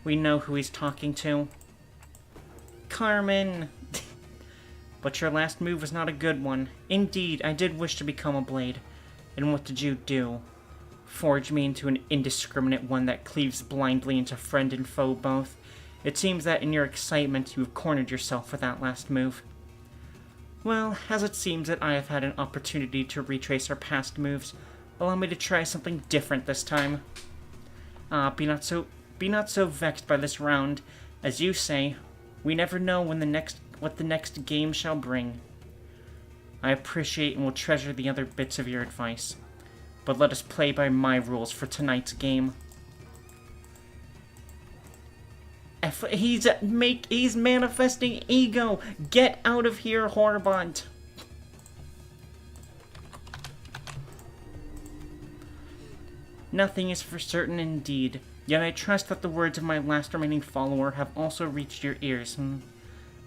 A: We know who he's talking to. Carmen! But your last move was not a good one. Indeed, I did wish to become a blade. And what did you do? Forge me into an indiscriminate one that cleaves blindly into friend and foe both. It seems that in your excitement you have cornered yourself for that last move. Well, as it seems that I have had an opportunity to retrace our past moves, allow me to try something different this time. Be not so vexed by this round. As you say, we never know what the next game shall bring. I appreciate and will treasure the other bits of your advice, but let us play by my rules for tonight's game. He's manifesting ego. Get out of here, Horbont. Nothing is for certain indeed, yet I trust that the words of my last remaining follower have also reached your ears.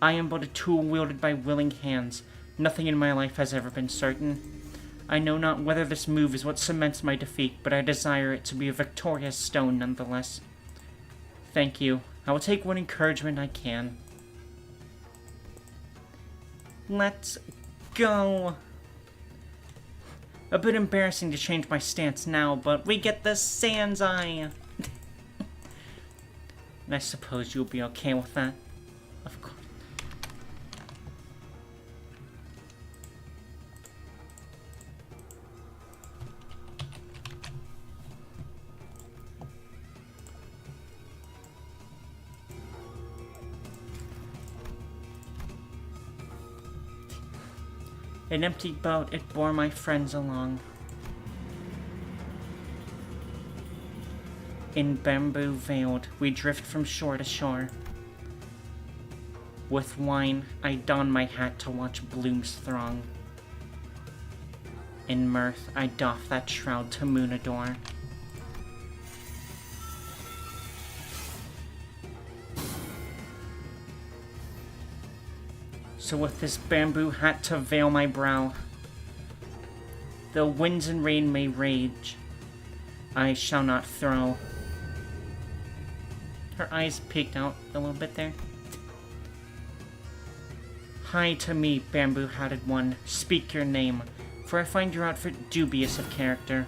A: I am but a tool wielded by willing hands. Nothing in my life has ever been certain. I know not whether this move is what cements my defeat, but I desire it to be a victorious stone nonetheless. Thank you. I will take what encouragement I can. Let's go. A bit embarrassing to change my stance now, but we get the Sans Eye. And I suppose you'll be okay with that. Of course. An empty boat, it bore my friends along. In bamboo veiled, we drift from shore to shore. With wine, I don my hat to watch blooms throng. In mirth, I doff that shroud to moon adore. So with this bamboo hat to veil my brow, though winds and rain may rage, I shall not throw. Her eyes peeked out a little bit there. Hi to me, bamboo-hatted one, speak your name, for I find your outfit dubious of character.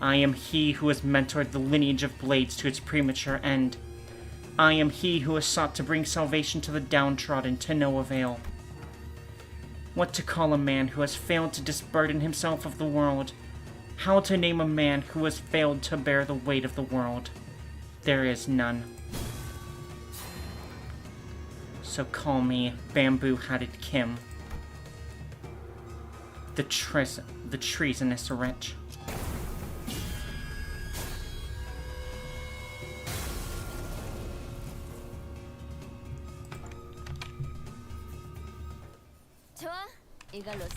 A: I am he who has mentored the lineage of blades to its premature end. I am he who has sought to bring salvation to the downtrodden to no avail. What to call a man who has failed to disburden himself of the world? How to name a man who has failed to bear the weight of the world? There is none. So call me Bamboo-Hatted Kim. The treasonous wretch.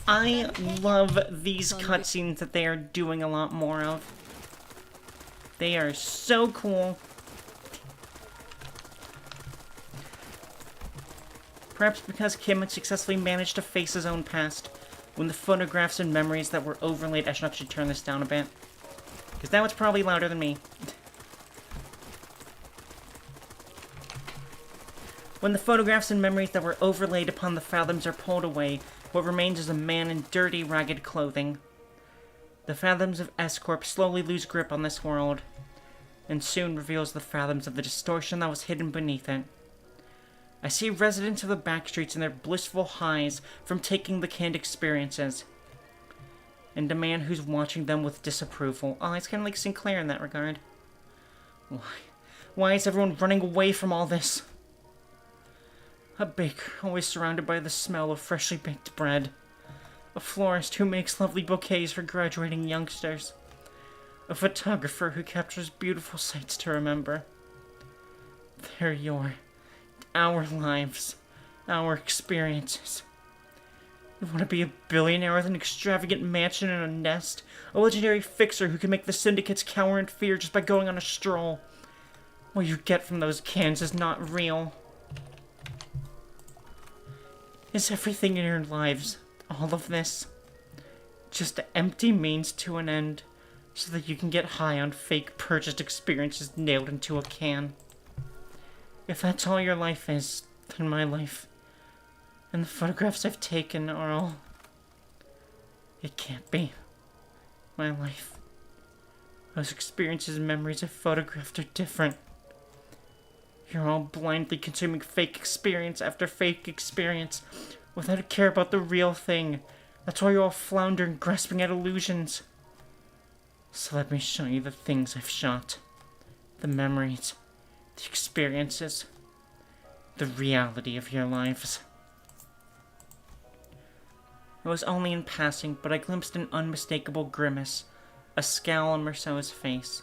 A: I love these cutscenes that they are doing a lot more of. They are so cool. Perhaps because Kim had successfully managed to face his own past, when the photographs and memories that were overlaid... I should actually turn this down a bit, because that was probably louder than me. When the photographs and memories that were overlaid upon the Fathoms are pulled away, what remains is a man in dirty, ragged clothing. The Fathoms of S-Corp slowly lose grip on this world, and soon reveals the Fathoms of the distortion that was hidden beneath it. I see residents of the backstreets in their blissful highs from taking the canned experiences, and a man who's watching them with disapproval. Oh, it's kind of like Sinclair in that regard. Why is everyone running away from all this? A baker, always surrounded by the smell of freshly baked bread. A florist who makes lovely bouquets for graduating youngsters. A photographer who captures beautiful sights to remember. They're our lives, our experiences. You want to be a billionaire with an extravagant mansion and a nest? A legendary fixer who can make the syndicates cower in fear just by going on a stroll? What you get from those cans is not real. Is everything in your lives, all of this, just an empty means to an end, so that you can get high on fake purchased experiences nailed into a can? If that's all your life is, then my life, and the photographs I've taken are all... It can't be. My life. Those experiences and memories I've photographed are different. You're all blindly consuming fake experience after fake experience, without a care about the real thing. That's why you're all floundering, grasping at illusions. So let me show you the things I've shot. The memories. The experiences. The reality of your lives. It was only in passing, but I glimpsed an unmistakable grimace, a scowl on Merceau's face.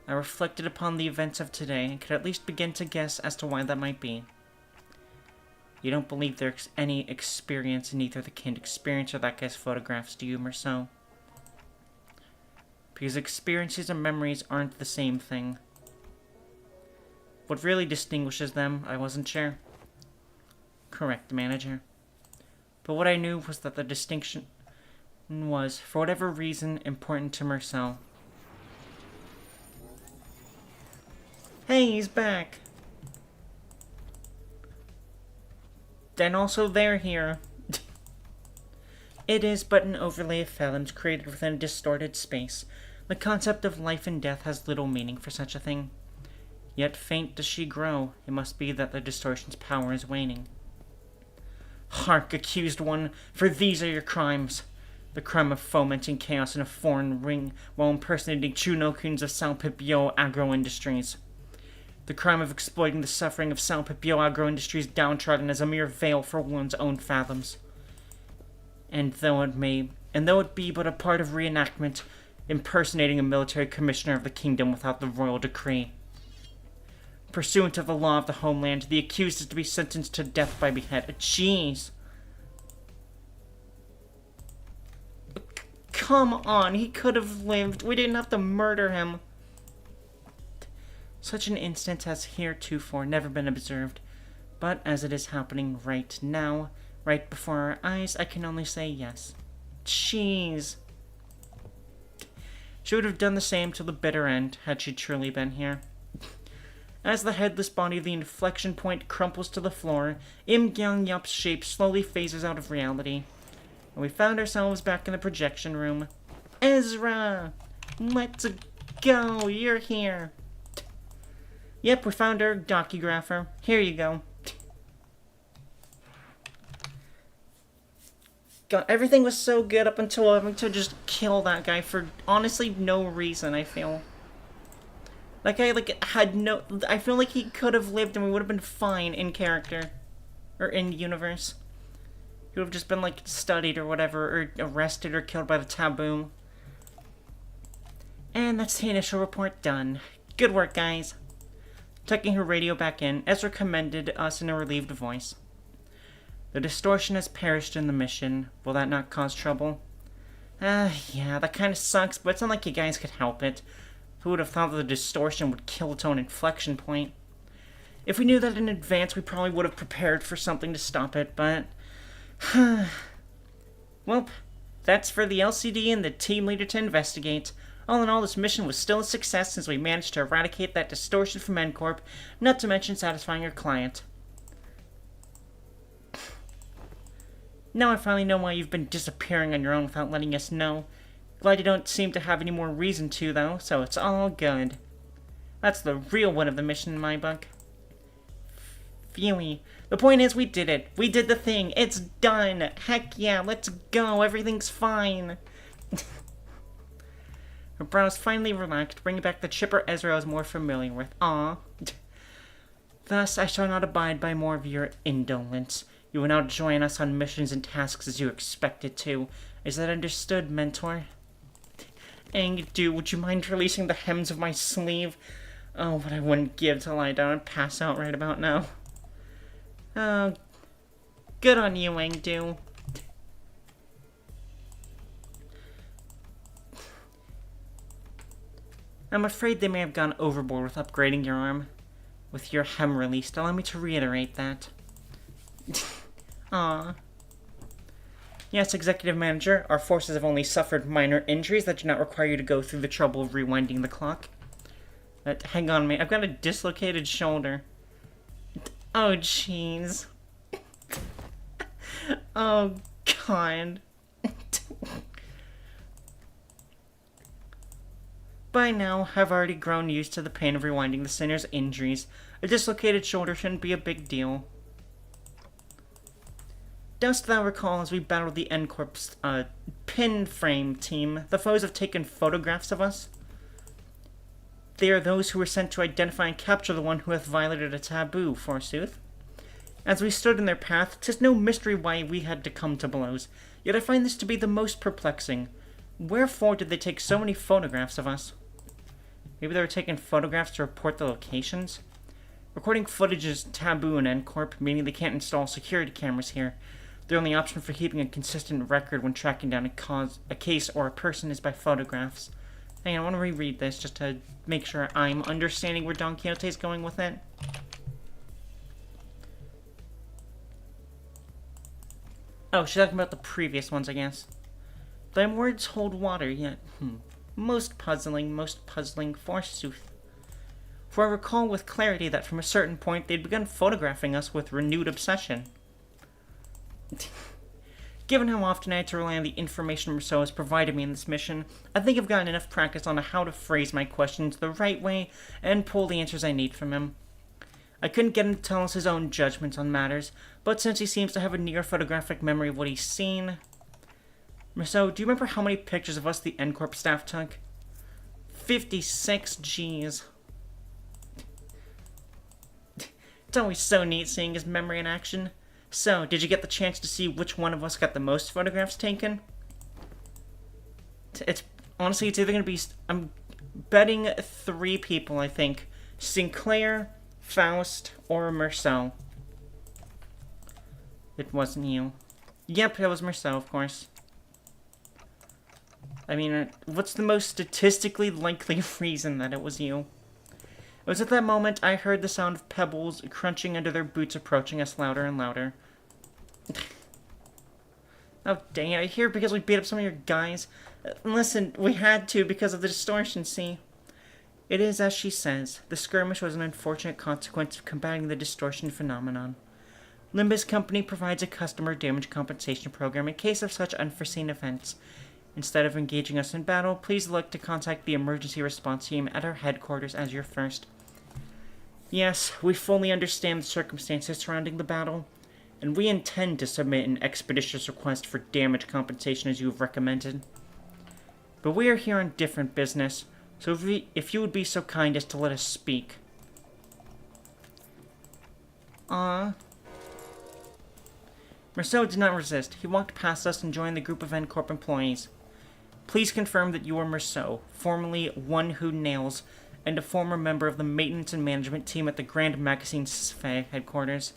A: I reflected upon the events of today and could at least begin to guess as to why that might be. You don't believe there's any experience in either the canned experience or that guy's photographs, do you, Merceau? Because experiences and memories aren't the same thing. What really distinguishes them, I wasn't sure. Correct, manager. But what I knew was that the distinction was, for whatever reason, important to Merceau. Hey, he's back! And also they're here. It is but an overlay of Fathoms created within a distorted space. The concept of life and death has little meaning for such a thing. Yet faint does she grow, it must be that the distortion's power is waning. Hark, accused one, for these are your crimes. The crime of fomenting chaos in a foreign ring while impersonating Chunokuns of Salpipio Agro-Industries. The crime of exploiting the suffering of Salpipio Agro-Industries downtrodden as a mere veil for one's own fathoms. And though it be but a part of reenactment, impersonating a military commissioner of the kingdom without the royal decree. Pursuant to the law of the homeland, the accused is to be sentenced to death by behead. Jeez. Come on, he could have lived. We didn't have to murder him. Such an instance has heretofore never been observed, but as it is happening right now, right before our eyes, I can only say yes. Jeez. She would have done the same till the bitter end, had she truly been here. As the headless body of the inflection point crumples to the floor, Im Gyung-yup's shape slowly phases out of reality. And we found ourselves back in the projection room. Ezra! Let's go! You're here! Yep, we found our docugrapher. Here you go. God, everything was so good up until having to just kill that guy for honestly no reason, I feel. That guy, had no... I feel like he could have lived and we would have been fine in character. Or in universe. He would have just been, studied or whatever, or arrested or killed by the taboo. And that's the initial report done. Good work, guys. Tucking her radio back in, Ezra commended us in a relieved voice. The distortion has perished in the mission. Will that not cause trouble? Yeah, that kind of sucks, but it's not like you guys could help it. Who would have thought that the distortion would kill its own inflection point? If we knew that in advance, we probably would have prepared for something to stop it, but... Well, that's for the LCD and the team leader to investigate. All in all, this mission was still a success since we managed to eradicate that distortion from N-Corp, not to mention satisfying our client. Now I finally know why you've been disappearing on your own without letting us know. Glad you don't seem to have any more reason to, though, so it's all good. That's the real win of the mission in my book. Phewie. The point is, we did it. We did the thing. It's done. Heck yeah, let's go. Everything's fine. Her brows finally relaxed, bringing back the chipper Ezra I was more familiar with. Aww. Thus, I shall not abide by more of your indolence. You will now join us on missions and tasks as you expected to. Is that understood, Mentor? Dude, would you mind releasing the hems of my sleeve? Oh, what I wouldn't give to lie down and pass out right about now. Oh, good on you, Engdu. I'm afraid they may have gone overboard with upgrading your arm. With your hem released, allow me to reiterate that. Ah. Yes, Executive Manager, our forces have only suffered minor injuries that do not require you to go through the trouble of rewinding the clock. Hang on, mate. I've got a dislocated shoulder. Oh, jeez. Oh, God. By now, I've already grown used to the pain of rewinding the sinner's injuries. A dislocated shoulder shouldn't be a big deal. Dost thou recall as we battled the N-Corp's pin frame team, the foes have taken photographs of us? They are those who were sent to identify and capture the one who hath violated a taboo, forsooth. As we stood in their path, 'tis no mystery why we had to come to blows, yet I find this to be the most perplexing. Wherefore did they take so many photographs of us? Maybe they were taking photographs to report the locations? Recording footage is taboo in N-Corp, meaning they can't install security cameras here. The only option for keeping a consistent record when tracking down a case or a person is by photographs. Hang on, I want to reread this just to make sure I'm understanding where Don Quixote's going with it. Oh, she's talking about the previous ones, I guess. Thy words hold water, yet, most puzzling, forsooth. For I recall with clarity that from a certain point they'd begun photographing us with renewed obsession. Given how often I had to rely on the information Rousseau has provided me in this mission, I think I've gotten enough practice on how to phrase my questions the right way and pull the answers I need from him. I couldn't get him to tell us his own judgments on matters, but since he seems to have a near photographic memory of what he's seen... Rousseau, do you remember how many pictures of us the N-Corp staff took? 56 Gs. It's always so neat seeing his memory in action. So, did you get the chance to see which one of us got the most photographs taken? It's honestly, it's either going to be... I'm betting 3 people, I think. Sinclair, Faust, or Marceau. It wasn't you. Yep, it was Marceau, of course. I mean, what's the most statistically likely reason that it was you? It was at that moment I heard the sound of pebbles crunching under their boots approaching us louder and louder. Oh, dang it, I hear because we beat up some of your guys. Listen, we had to because of the distortion, see? It is as she says. The skirmish was an unfortunate consequence of combating the distortion phenomenon. Limbus Company provides a customer damage compensation program in case of such unforeseen events. Instead of engaging us in battle, please look to contact the emergency response team at our headquarters as your first. Yes, we fully understand the circumstances surrounding the battle, and we intend to submit an expeditious request for damage compensation as you have recommended. But we are here on different business, so if you would be so kind as to let us speak. Marceau did not resist. He walked past us and joined the group of N-Corp employees. Please confirm that you are Marceau, formerly One Who Nails, and a former member of the maintenance and management team at the Grand Magazine Sfe headquarters.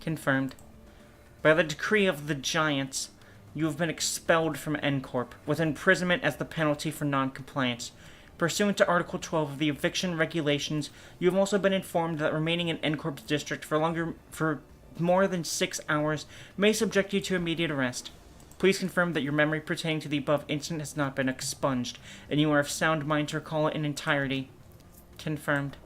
A: Confirmed. By the decree of the Giants, you have been expelled from N-Corp, with imprisonment as the penalty for non-compliance. Pursuant to Article 12 of the Eviction Regulations, you have also been informed that remaining in N-Corp's district for more than 6 hours may subject you to immediate arrest. Please confirm that your memory pertaining to the above incident has not been expunged, and you are of sound mind to recall it in entirety. Confirmed.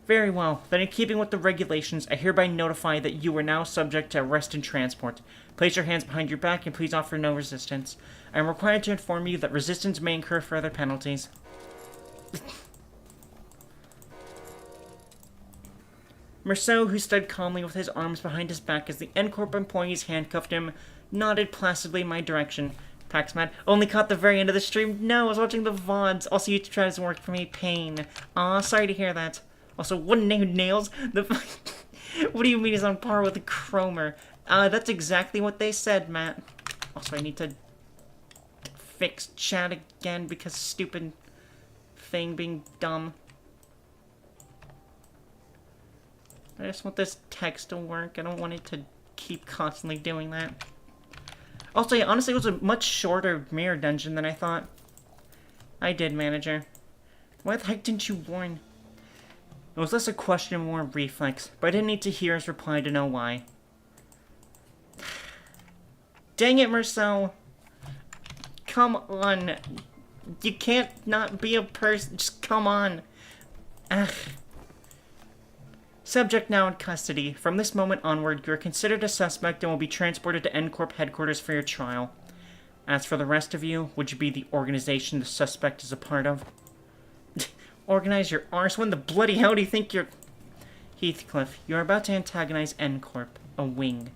A: Very well. Then in keeping with the regulations, I hereby notify that you are now subject to arrest and transport. Place your hands behind your back and please offer no resistance. I am required to inform you that resistance may incur further penalties. Marceau, who stood calmly with his arms behind his back as the N-Corp employees handcuffed him, nodded placidly in my direction. Paxman only caught the very end of the stream. No, I was watching the VODs. Also, YouTube tries to work for me. Pain. Aw, sorry to hear that. Also, One Who Nails? What do you mean he's on par with Cromer? That's exactly what they said, Matt. Also, I need to fix chat again because stupid thing being dumb. I just want this text to work. I don't want it to keep constantly doing that. Also, yeah, honestly, it was a much shorter mirror dungeon than I thought. I did, manager. Why the heck didn't you warn? It was less a question and more a reflex, but I didn't need to hear his reply to know why. Dang it, Marceau! Come on. You can't not be a person. Just come on. Ugh. Subject now in custody. From this moment onward, you are considered a suspect and will be transported to N-Corp headquarters for your trial. As for the rest of you, would you be the organization the suspect is a part of? Organize your arse? When the bloody hell do you think you're... Heathcliff, you are about to antagonize N-Corp, a wing.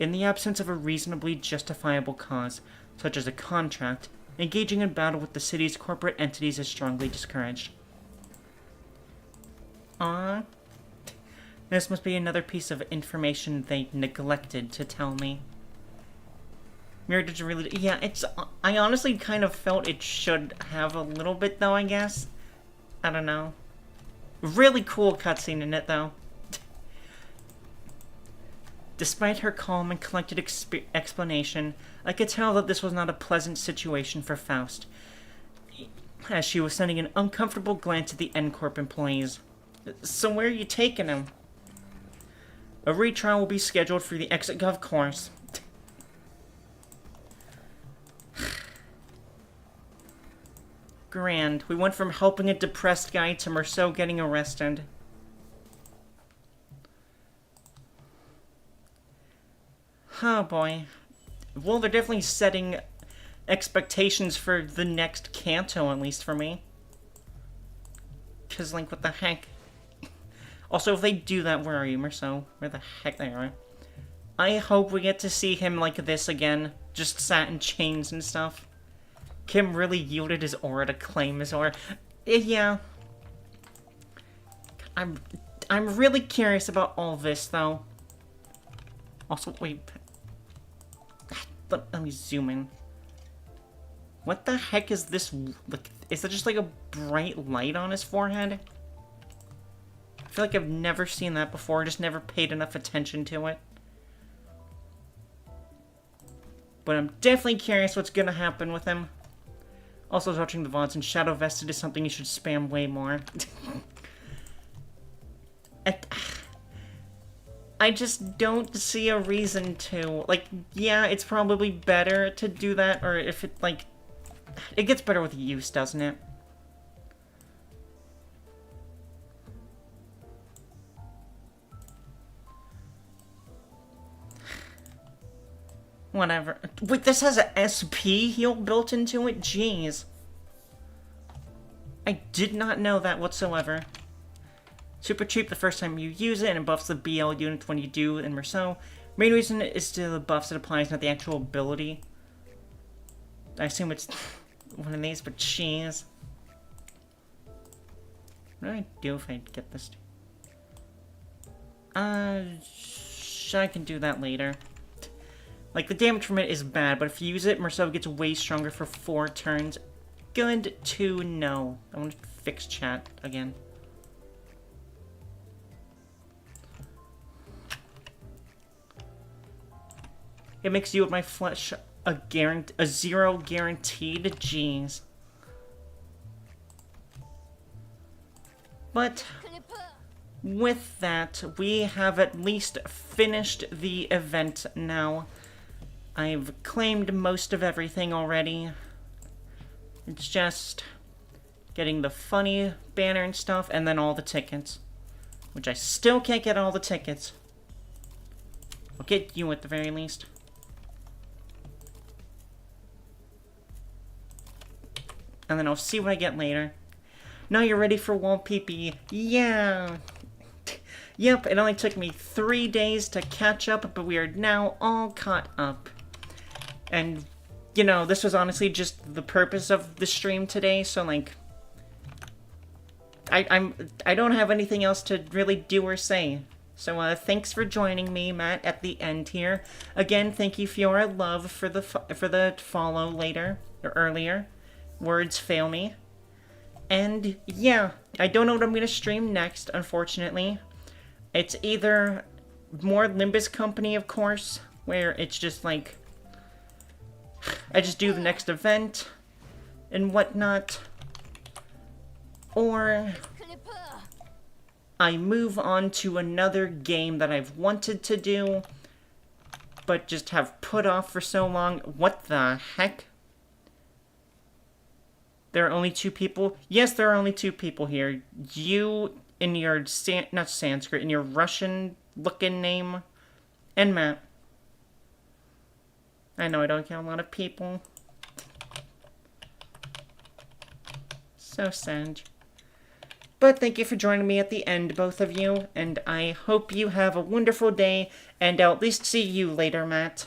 A: In the absence of a reasonably justifiable cause, such as a contract, engaging in battle with the city's corporate entities is strongly discouraged. This must be another piece of information they neglected to tell me. Mirror did you really... Yeah, it's... I honestly kind of felt it should have a little bit, though, I guess. I don't know. Really cool cutscene in it, though. Despite her calm and collected explanation, I could tell that this was not a pleasant situation for Faust, as she was sending an uncomfortable glance at the N-Corp employees. So where are you taking him? A retrial will be scheduled for the exit gov course. Grand. We went from helping a depressed guy to Marceau getting arrested. Oh boy. Well, they're definitely setting expectations for the next Kanto, at least for me. 'Cause, like, what the heck? Also, if they do that, where are you, Marceau? Where the heck they are? I hope we get to see him like this again. Just sat in chains and stuff. Kim really yielded his aura to claim his aura. Yeah. I'm really curious about all this, though. Also, wait. Let me zoom in. What the heck is this? Like, is that just like a bright light on his forehead? I feel like I've never seen that before. Just never paid enough attention to it. But I'm definitely curious what's gonna happen with him. Also, I was watching the VODs, and Shadow Vested is something you should spam way more. I just don't see a reason to. Like, yeah, it's probably better to do that, or if it, like... It gets better with use, doesn't it? Whatever. Wait, this has a SP heal built into it? Jeez. I did not know that whatsoever. Super cheap the first time you use it, and it buffs the BL unit when you do in Merceau. Main reason is to the buffs it applies, not the actual ability. I assume it's one of these, but jeez. What do I do if I get this? I can do that later. Like, the damage from it is bad, but if you use it, Merceau gets way stronger for 4 turns. Good to know. I want to fix chat again. It makes you and my flesh a 0 guaranteed. Jeez. But with that, we have at least finished the event now. I've claimed most of everything already. It's just getting the funny banner and stuff, and then all the tickets. Which I still can't get all the tickets. I'll get you at the very least. And then I'll see what I get later. Now you're ready for wall PP. Yeah! Yep, it only took me 3 days to catch up, but we are now all caught up. And, you know, this was honestly just the purpose of the stream today, so, like... I don't have anything else to really do or say. So, thanks for joining me, Matt, at the end here. Again, thank you, Fiora Love, for the follow later, or earlier. Words fail me. And, yeah, I don't know what I'm going to stream next, unfortunately. It's either more Limbus Company, of course, where it's just, like, I just do the next event and whatnot. Or I move on to another game that I've wanted to do, but just have put off for so long. What the heck? There are only 2 people? Yes, there are only 2 people here. You, in your, not Sanskrit, in your Russian-looking name, and Matt. I know I don't count a lot of people. So sad. But thank you for joining me at the end, both of you, and I hope you have a wonderful day, and I'll at least see you later, Matt.